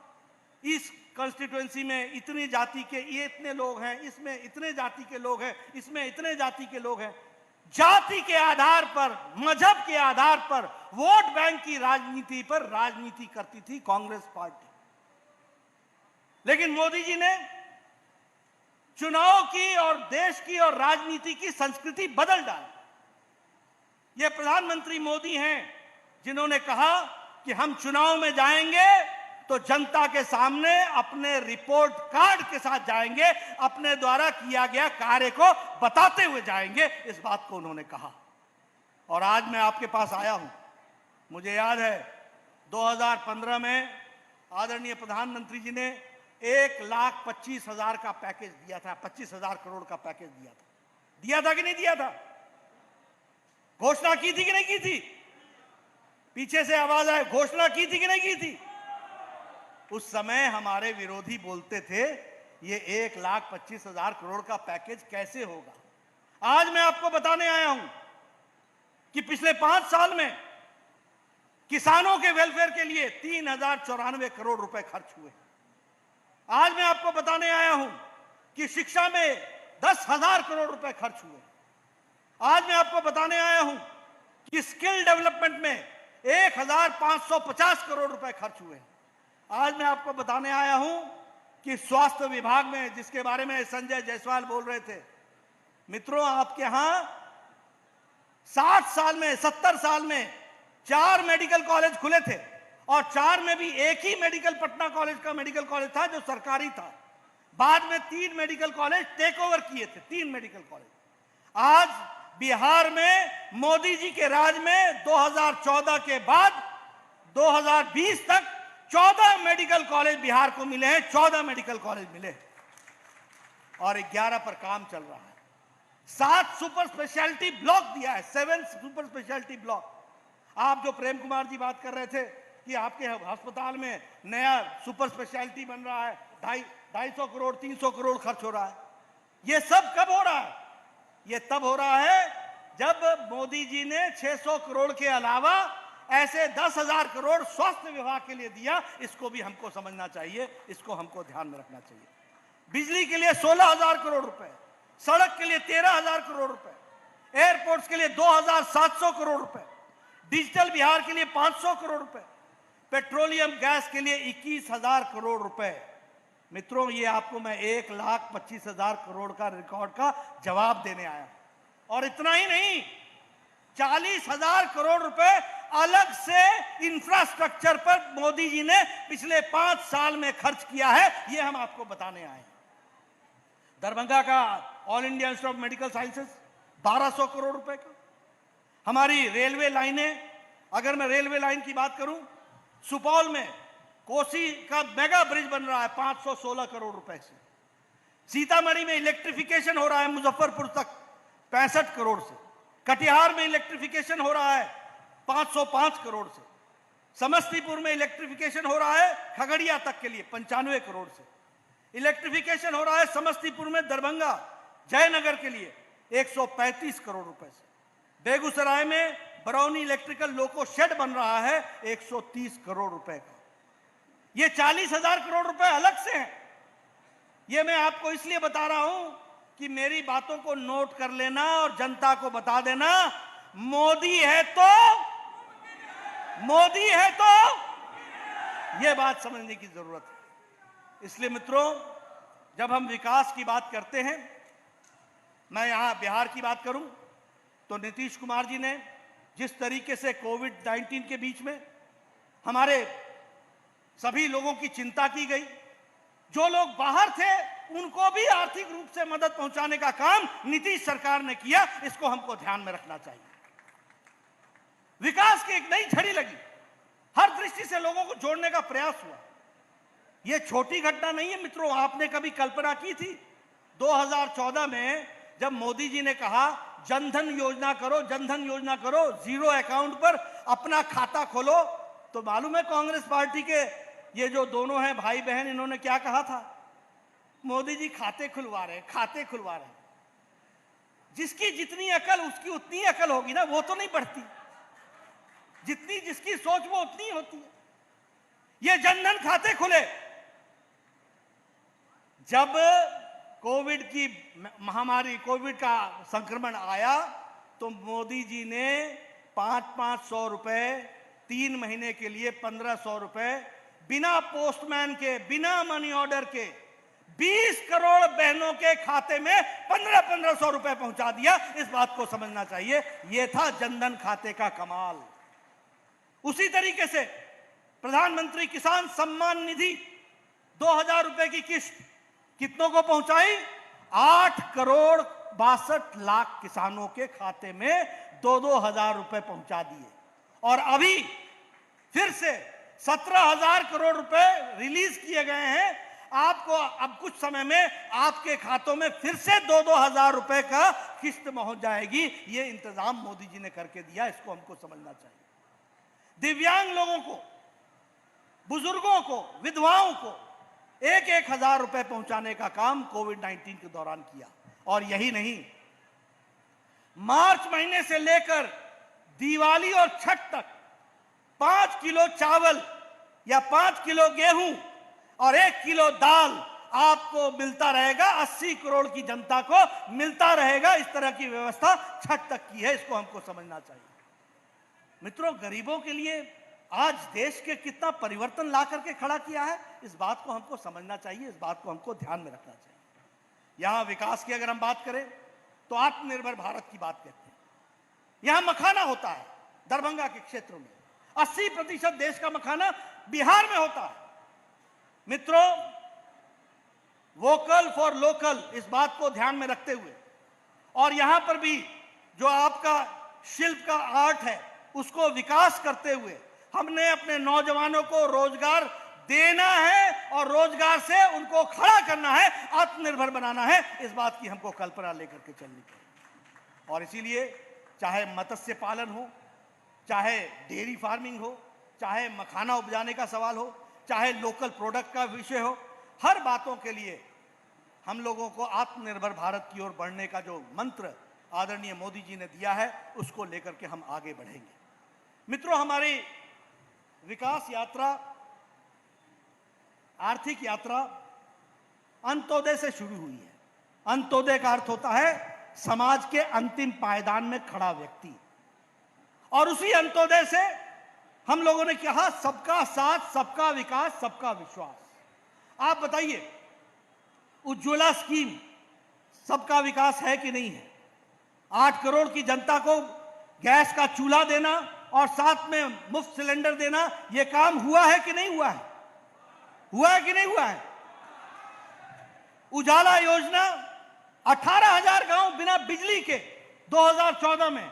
इस कॉन्स्टिट्यूएंसी में इतनी जाति के ये इतने लोग हैं, इसमें इतने जाति के लोग हैं, इसमें इतने जाति के लोग हैं। जाति के आधार पर, मजहब के आधार पर, वोट बैंक की राजनीति पर राजनीति करती थी कांग्रेस पार्टी। लेकिन मोदी जी ने चुनाव की और देश की और राजनीति की संस्कृति बदल डाली। ये प्रधानमंत्री मोदी हैं जिन्होंने कहा कि हम चुनाव में जाएंगे तो जनता के सामने अपने रिपोर्ट कार्ड के साथ जाएंगे, अपने द्वारा किया गया कार्य को बताते हुए जाएंगे। इस बात को उन्होंने कहा और आज मैं आपके पास आया हूं। मुझे याद है 2015 में आदरणीय प्रधानमंत्री जी ने 1,25,000 का पैकेज दिया था, 25,000 करोड़ का पैकेज दिया था कि नहीं दिया था? घोषणा की थी कि नहीं की थी? पीछे से आवाज आए, घोषणा की थी कि नहीं की थी? उस समय हमारे विरोधी बोलते थे ये 1,25,000 करोड़ का पैकेज कैसे होगा। आज मैं आपको बताने आया हूं कि पिछले 5 साल में किसानों के वेलफेयर के लिए 3,094 करोड़ रुपए खर्च हुए। आज मैं आपको बताने आया हूं कि शिक्षा में 10,000 करोड़ रुपए खर्च हुए। आज मैं आपको बताने आया हूं कि स्किल डेवलपमेंट में 1,550 करोड़ रुपए खर्च हुए। आज मैं आपको बताने आया हूं कि स्वास्थ्य विभाग में, जिसके बारे में संजय जायसवाल बोल रहे थे, मित्रों आपके यहां 60 साल में, 70 साल में 4 मेडिकल कॉलेज खुले थे और 4 में भी एक ही मेडिकल, पटना कॉलेज का मेडिकल कॉलेज था जो सरकारी था। बाद में 3 मेडिकल कॉलेज टेक ओवर किए थे, 3 मेडिकल कॉलेज। आज बिहार में मोदी जी के राज में 2014 के बाद 2020 तक 14 मेडिकल कॉलेज बिहार को मिले हैं, 14 मेडिकल कॉलेज मिले और 11 पर काम चल रहा है। 7 सुपर स्पेशलिटी ब्लॉक दिया है, 7 सुपर स्पेशलिटी ब्लॉक। आप जो प्रेम कुमार जी बात कर रहे थे कि आपके अस्पताल में नया सुपर स्पेशलिटी बन रहा है, 250 करोड़ 300 करोड़ खर्च हो रहा है, ये सब कब हो रहा है? ये तब हो रहा है जब मोदी जी ने 600 करोड़ के अलावा ऐसे 10,000 करोड़ स्वास्थ्य विभाग के लिए दिया, इसको भी हमको समझना चाहिए, इसको हमको ध्यान में रखना चाहिए। बिजली के लिए 16,000 करोड़ रुपए, सड़क के लिए 13,000 करोड़ रुपए, एयरपोर्ट्स के लिए 2,700 करोड़ रुपए, डिजिटल बिहार के लिए 500 करोड़ रुपए, पेट्रोलियम गैस के लिए 21,000 करोड़ रुपए। मित्रों, ये आपको मैं 1,25,000 करोड़ का रिकॉर्ड का जवाब देने आया। और इतना ही नहीं, 40,000 करोड़ रुपए अलग से इंफ्रास्ट्रक्चर पर मोदी जी ने पिछले 5 साल में खर्च किया है, ये हम आपको बताने आए हैं। दरभंगा का all India institute of medical sciences 1,200 crore रुपए का। हमारी रेलवे लाइनें, अगर मैं रेलवे लाइन की बात करूं, सुपौल में कोसी का मेगा ब्रिज बन रहा है 516 करोड़ रुपए से। सीतामढ़ी में इलेक्ट्रिफिकेशन हो रहा है मुजफ्फरपुर तक 65 करोड़ से। कटिहार में इलेक्ट्रिफिकेशन हो रहा है 505 करोड़ से। समस्तीपुर में इलेक्ट्रिफिकेशन हो रहा है खगड़िया तक के लिए 95 करोड़ से। इलेक्ट्रिफिकेशन हो रहा है समस्तीपुर में दरभंगा जयनगर के लिए 135 करोड़ रुपए से। बेगूसराय में बरौनी इलेक्ट्रिकल लोको शेड बन रहा है 130 करोड़ रुपए का। ये 40,000 करोड़ रुपए अलग से हैं। ये मैं आपको इसलिए बता रहा हूं कि मेरी बातों को नोट कर लेना और जनता को बता देना, मोदी है तो यह बात समझने की जरूरत है। इसलिए मित्रों, जब हम विकास की बात करते हैं, मैं यहां बिहार की बात करूं तो नीतीश कुमार जी ने जिस तरीके से कोविड-19 के बीच में हमारे सभी लोगों की चिंता की गई, जो लोग बाहर थे उनको भी आर्थिक रूप से मदद पहुंचाने का काम नीतीश सरकार ने किया, इसको हमको ध्यान में रखना चाहिए। विकास की एक नई झड़ी लगी, हर दृष्टि से लोगों को जोड़ने का प्रयास हुआ। यह छोटी घटना नहीं है मित्रों। आपने कभी कल्पना की थी 2014 में जब मोदी जी ने कहा जनधन योजना करो, जनधन योजना करो, जीरो अकाउंट पर अपना खाता खोलो, तो मालूम है कांग्रेस पार्टी के ये जो दोनों हैं भाई बहन, इन्होंने क्या कहा था? मोदी जी खाते खुलवा रहे, खाते खुलवा रहे। जिसकी जितनी अकल उसकी उतनी अकल होगी ना, वो तो नहीं बढ़ती। जितनी जिसकी सोच वो उतनी होती है। ये जनधन खाते खुले जब कोविड की महामारी, कोविड का संक्रमण आया, तो मोदी जी ने 500 रुपए 3 महीने के लिए 1,500 रुपए बिना पोस्टमैन के, बिना मनी ऑर्डर के 20 करोड़ बहनों के खाते में 1,500 रुपए पहुंचा दिया। इस बात को समझना चाहिए। यह था जनधन खाते का कमाल। उसी तरीके से प्रधानमंत्री किसान सम्मान निधि 2,000 रुपए की किस्त कितनों को पहुंचाई? 8 करोड़ 62 लाख किसानों के खाते में 2-2 हजार रुपए पहुंचा दिए। और अभी फिर से 17,000 करोड़ रुपए रिलीज किए गए हैं। आपको अब कुछ समय में आपके खातों में फिर से 2-2 हजार रुपए का किस्त पहुंच जाएगी। ये इंतजाम मोदी जी ने करके दिया, इसको हमको समझना चाहिए। दिव्यांग लोगों को, बुजुर्गों को, विधवाओं को 1-1 हजार रुपए पहुंचाने का काम कोविड-19 के दौरान किया। और यही नहीं, मार्च महीने से लेकर दिवाली और छठ तक 5 किलो चावल या 5 किलो गेहूं और 1 किलो दाल आपको मिलता रहेगा। 80 करोड़ की जनता को मिलता रहेगा। इस तरह की व्यवस्था छठ तक की है, इसको हमको समझना चाहिए। मित्रों, गरीबों के लिए आज देश के कितना परिवर्तन ला करके खड़ा किया है, इस बात को हमको समझना चाहिए, इस बात को हमको ध्यान में रखना चाहिए। यहां विकास की अगर हम बात करें तो आत्मनिर्भर भारत की बात करते हैं। यहां मखाना होता है दरभंगा के क्षेत्रों में, 80% देश का मखाना बिहार में होता है। मित्रों, वोकल फॉर लोकल, इस बात को ध्यान में रखते हुए और यहां पर भी जो आपका शिल्प का आर्ट है उसको विकास करते हुए हमने अपने नौजवानों को रोजगार देना है और रोजगार से उनको खड़ा करना है, आत्मनिर्भर बनाना है। इस बात की हमको कल्पना लेकर के चलनी चाहिए। और इसीलिए चाहे मत्स्य पालन हो, चाहे डेयरी फार्मिंग हो, चाहे मखाना उपजाने का सवाल हो, चाहे लोकल प्रोडक्ट का विषय हो, हर बातों के लिए हम लोगों को आत्मनिर्भर भारत की ओर बढ़ने का जो मंत्र आदरणीय मोदी जी ने दिया है, उसको लेकर के हम आगे बढ़ेंगे। मित्रों, हमारी विकास यात्रा, आर्थिक यात्रा अंत्योदय से शुरू हुई है। अंत्योदय का अर्थ होता है समाज के अंतिम पायदान में खड़ा व्यक्ति, और उसी अंत्योदय से हम लोगों ने कहा सबका साथ, सबका विकास, सबका विश्वास। आप बताइए, उज्ज्वला स्कीम सबका विकास है कि नहीं है? 8 करोड़ की जनता को गैस का चूल्हा देना और साथ में मुफ्त सिलेंडर देना, यह काम हुआ है कि नहीं हुआ है? हुआ है कि नहीं हुआ है? उजाला योजना 18,000 गांव बिना बिजली के 2014 में,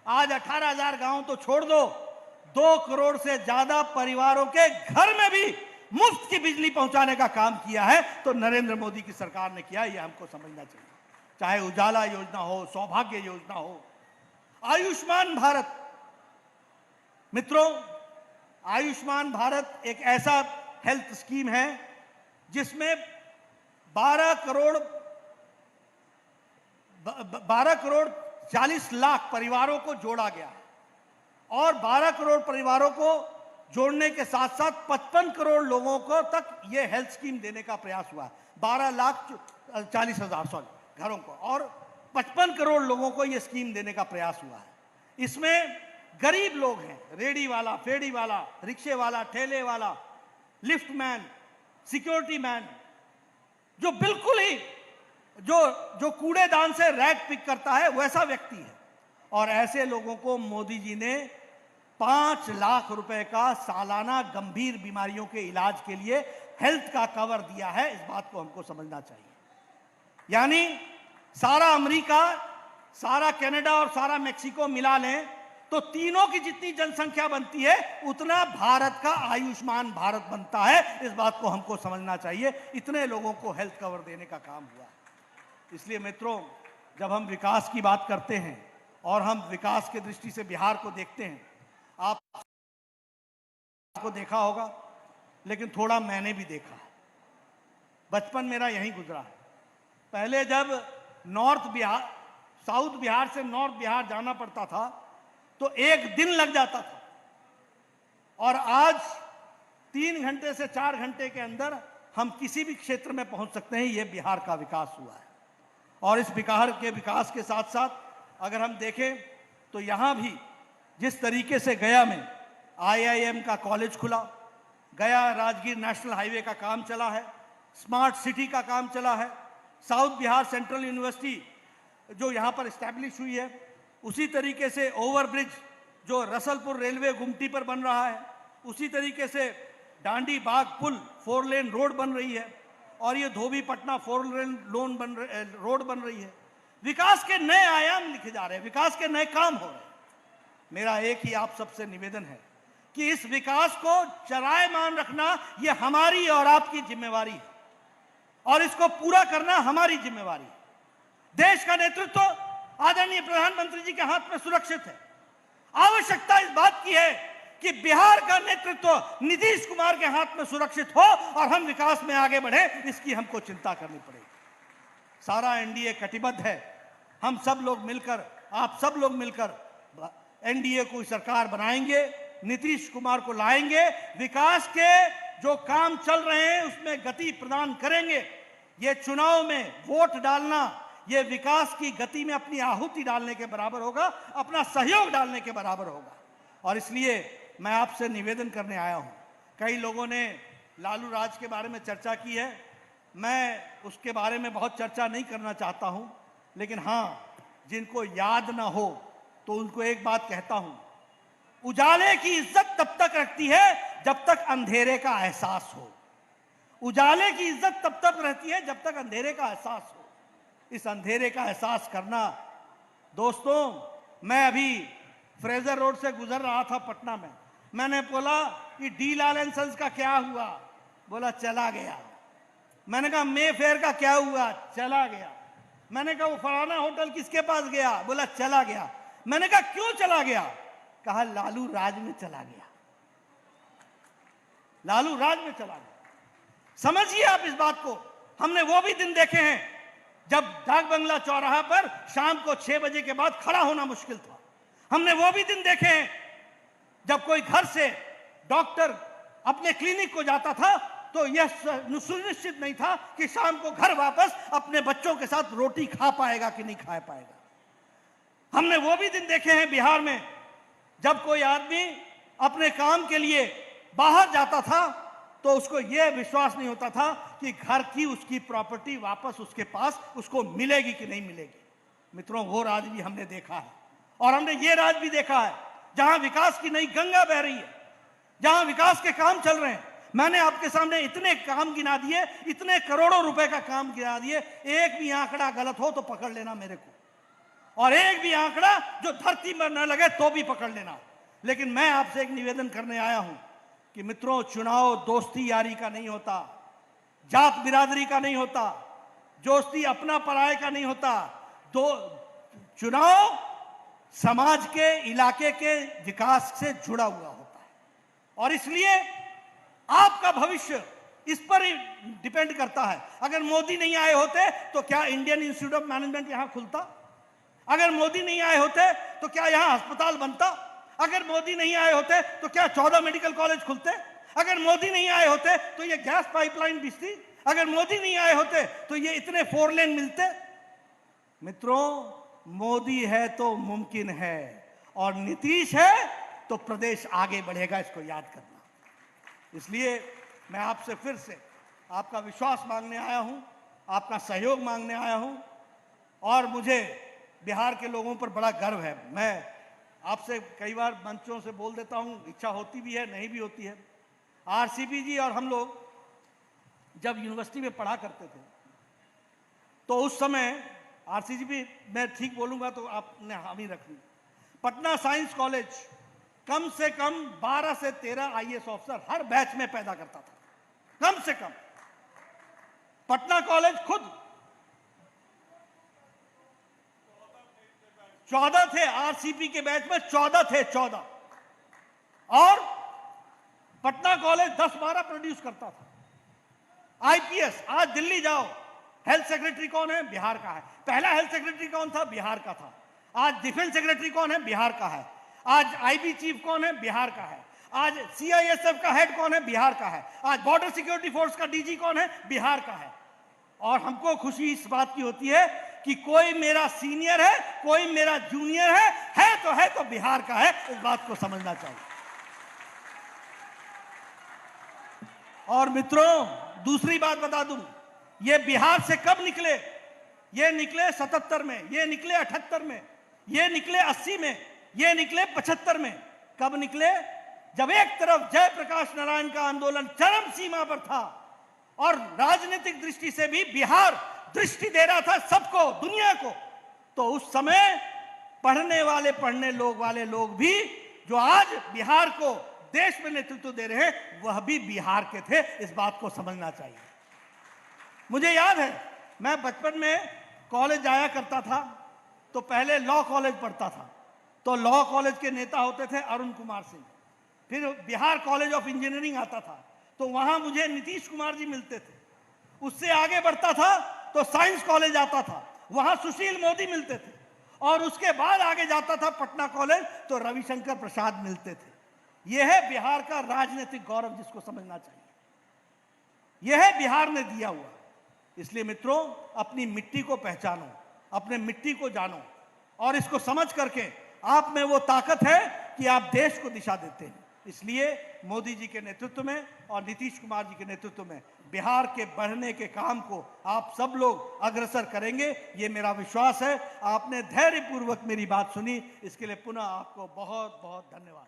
आज 18,000 गांव तो छोड़ दो, 2 करोड़ से ज्यादा परिवारों के घर में भी मुफ्त की बिजली पहुंचाने का काम किया है। तो नरेंद्र मोदी की सरकार ने किया, यह हमको समझना चाहिए। चाहे उजाला योजना हो, सौभाग्य योजना हो, आयुष्मान भारत। मित्रों, आयुष्मान भारत एक ऐसा हेल्थ स्कीम है जिसमें 12 करोड़ 40 लाख परिवारों को जोड़ा गया है, और 12 करोड़ परिवारों को जोड़ने के साथ साथ 55 करोड़ लोगों को तक यह हेल्थ स्कीम देने का प्रयास हुआ है। 12,40,000 घरों को, और 55 करोड़ लोगों को यह स्कीम देने का प्रयास हुआ है। इसमें गरीब लोग हैं, रेडी वाला, फेड़ी वाला, रिक्शे वाला, ठेले वाला, लिफ्ट मैन, सिक्योरिटी मैन, जो बिल्कुल ही जो कूड़ेदान से रैग पिक करता है, वैसा व्यक्ति है। और ऐसे लोगों को मोदी जी ने 5 लाख रुपए का सालाना गंभीर बीमारियों के इलाज के लिए हेल्थ का कवर दिया है। इस बात को हमको समझना चाहिए। यानी सारा अमेरिका, सारा कनाडा और सारा मेक्सिको मिला लें तो तीनों की जितनी जनसंख्या बनती है उतना भारत का आयुष्मान भारत बनता है। इस बात को हमको समझना चाहिए। इतने लोगों को हेल्थ कवर देने का काम हुआ। इसलिए मित्रों, जब हम विकास की बात करते हैं और हम विकास की दृष्टि से बिहार को देखते हैं, आपको देखा होगा, लेकिन थोड़ा मैंने भी देखा है। बचपन मेरा यहीं गुजरा है। पहले जब साउथ बिहार से नॉर्थ बिहार जाना पड़ता था तो 1 दिन लग जाता था, और आज 3 घंटे से 4 घंटे के अंदर हम किसी भी क्षेत्र में पहुंच सकते हैं। यह बिहार का विकास हुआ है। और इस बिहार के विकास के साथ साथ अगर हम देखें तो यहां भी जिस तरीके से गया में IIM का कॉलेज खुला, गया राजगीर नेशनल हाईवे का काम चला है, स्मार्ट सिटी का काम चला है, साउथ बिहार सेंट्रल यूनिवर्सिटी जो यहाँ पर इस्टेब्लिश हुई है, उसी तरीके से ओवरब्रिज जो रसलपुर रेलवे गुमटी पर बन रहा है, उसी तरीके से डांडी बाग पुल 4 लेन रोड बन रही है, और ये धोबी पटना 4 लेन रोड बन रही है। विकास के नए आयाम लिखे जा रहे हैं, विकास के नए काम हो रहे हैं। मेरा एक ही आप सबसे निवेदन है कि इस विकास को चरायमान रखना ये हमारी और आपकी जिम्मेवारी है, और इसको पूरा करना हमारी जिम्मेवारी है। देश का नेतृत्व आदरणीय प्रधानमंत्री जी के हाथ में सुरक्षित है। आवश्यकता इस बात की है कि बिहार का नेतृत्व नीतीश कुमार के हाथ में सुरक्षित हो और हम विकास में आगे बढ़े, इसकी हमको चिंता करनी पड़ेगी। सारा एनडीए कटिबद्ध है। हम सब लोग मिलकर, आप सब लोग मिलकर एनडीए को सरकार बनाएंगे, नीतीश कुमार को लाएंगे, विकास के जो काम चल रहे हैं उसमें गति प्रदान करेंगे। ये चुनाव में वोट डालना, ये विकास की गति में अपनी आहुति डालने के बराबर होगा, अपना सहयोग डालने के बराबर होगा। और इसलिए मैं आपसे निवेदन करने आया हूं। कई लोगों ने लालू राज के बारे में चर्चा की है, मैं उसके बारे में बहुत चर्चा नहीं करना चाहता हूं, लेकिन हाँ, जिनको याद ना हो तो उनको एक बात कहता हूं, उजाले की इज्जत तब तक रखती है जब तक अंधेरे का एहसास हो। उजाले की इज्जत तब तक रहती है जब तक अंधेरे का एहसास हो। इस अंधेरे का एहसास करना, दोस्तों, मैं अभी फ्रेजर रोड से गुजर रहा था पटना में, मैंने बोला कि डी लाल एंड सन्स का क्या हुआ? बोला चला गया। मैंने कहा मे फेयर का क्या हुआ? चला गया। मैंने कहा वो फलाना होटल किसके पास गया? बोला चला गया। मैंने कहा क्यों चला गया? कहा लालू राज में चला गया। लालू राज में चला गया। समझिए आप इस बात को। हमने वो भी दिन देखे हैं जब डाक बंगला चौराहा पर शाम को 6 बजे के बाद खड़ा होना मुश्किल था। हमने वो भी दिन देखे हैं जब कोई घर से डॉक्टर अपने क्लिनिक को जाता था तो यह सुनिश्चित नहीं था कि शाम को घर वापस अपने बच्चों के साथ रोटी खा पाएगा कि नहीं खा पाएगा। हमने वो भी दिन देखे हैं बिहार में, जब कोई आदमी अपने काम के लिए बाहर जाता था तो उसको यह विश्वास नहीं होता था कि घर की उसकी प्रॉपर्टी वापस उसके पास उसको मिलेगी कि नहीं मिलेगी। मित्रों, वो राज भी हमने देखा है, और हमने ये राज भी देखा है जहां विकास की नई गंगा बह रही है, जहां विकास के काम चल रहे हैं। मैंने आपके सामने इतने काम गिना दिए, इतने करोड़ों रुपए का काम गिना दिए, एक भी आंकड़ा गलत हो तो पकड़ लेना मेरे को, और एक भी आंकड़ा जो धरती में न लगे तो भी पकड़ लेना। लेकिन मैं आपसे एक निवेदन करने आया हूं कि मित्रों, चुनाव दोस्ती यारी का नहीं होता, जात बिरादरी का नहीं होता, दोस्ती अपना पराये का नहीं होता। चुनाव समाज के, इलाके के विकास से जुड़ा हुआ होता है, और इसलिए आपका भविष्य इस पर ही डिपेंड करता है। अगर मोदी नहीं आए होते तो क्या इंडियन इंस्टीट्यूट ऑफ मैनेजमेंट यहां खुलता? अगर मोदी नहीं आए होते तो क्या यहां अस्पताल बनता? अगर मोदी नहीं आए होते तो क्या 14 मेडिकल कॉलेज खुलते? अगर मोदी नहीं आए होते तो ये गैस पाइपलाइन बिछती? अगर मोदी नहीं आए होते तो ये इतने 4 लेन मिलते? मित्रों, मोदी है तो मुमकिन है, और नीतीश है तो प्रदेश आगे बढ़ेगा, इसको याद करना। इसलिए मैं आपसे फिर से आपका विश्वास मांगने आया हूं, आपका सहयोग मांगने आया हूं, और मुझे बिहार के लोगों पर बड़ा गर्व है। मैं आपसे कई बार मंचों से बोल देता हूं, इच्छा होती भी है, नहीं भी होती है। आरसीपी जी और हम लोग जब यूनिवर्सिटी में पढ़ा करते थे तो उस समय आरसीपी, मैं ठीक बोलूंगा तो आपने हामी रखनी, पटना साइंस कॉलेज कम से कम 12 से 13 आईएएस ऑफिसर हर बैच में पैदा करता था, कम से कम। पटना कॉलेज खुद 14 थे, आरसीपी के बैच में 14 थे, 14, और पटना कॉलेज 10-12 प्रोड्यूस करता था। आईपीएस, आज दिल्ली जाओ, हेल्थ सेक्रेटरी कौन है? बिहार का है। पहला हेल्थ सेक्रेटरी कौन था? बिहार का था। आज डिफेंस सेक्रेटरी कौन है? बिहार का है। आज आईबी चीफ कौन है? बिहार का है। आज सीआईएसएफ का हेड कौन है? बिहार का है। आज बॉर्डर सिक्योरिटी फोर्स का डीजी कौन है? बिहार का है। और हमको खुशी इस बात की होती है कि कोई मेरा सीनियर है, कोई मेरा जूनियर है तो बिहार का है, इस बात को समझना चाहिए। और मित्रों, दूसरी बात बता दूं, ये बिहार से कब निकले? ये निकले 77 में, ये निकले 78 में, ये निकले 80 में, ये निकले 75 में। कब निकले? जब एक तरफ जयप्रकाश नारायण का आंदोलन चरम सीमा पर था और राजनीतिक दृष्टि से भी बिहार दृष्टि दे रहा था सबको, दुनिया को, तो उस समय पढ़ने वाले लोग भी जो आज बिहार को देश में नेतृत्व दे रहे हैं, वह भी बिहार के थे, इस बात को समझना चाहिए। मुझे याद है, मैं बचपन में कॉलेज आया करता था तो पहले लॉ कॉलेज पढ़ता था, तो लॉ कॉलेज के नेता होते थे अरुण कुमार सिंह। फिर बिहार कॉलेज ऑफ इंजीनियरिंग आता था तो वहां मुझे नीतीश कुमार जी मिलते थे। उससे आगे बढ़ता था तो साइंस कॉलेज आता था, वहां सुशील मोदी मिलते थे, और उसके बाद आगे जाता था पटना कॉलेज तो रविशंकर प्रसाद मिलते थे। यह है बिहार का राजनीतिक गौरव, जिसको समझना चाहिए। यह है बिहार ने दिया हुआ। इसलिए मित्रों, अपनी मिट्टी को पहचानो, अपने मिट्टी को जानो, और इसको समझ करके आप में वो ताकत है कि आप देश को दिशा देते हैं। इसलिए मोदी जी के नेतृत्व में और नीतीश कुमार जी के नेतृत्व में बिहार के बढ़ने के काम को आप सब लोग अग्रसर करेंगे, ये मेरा विश्वास है। आपने धैर्यपूर्वक मेरी बात सुनी, इसके लिए पुनः आपको बहुत बहुत धन्यवाद।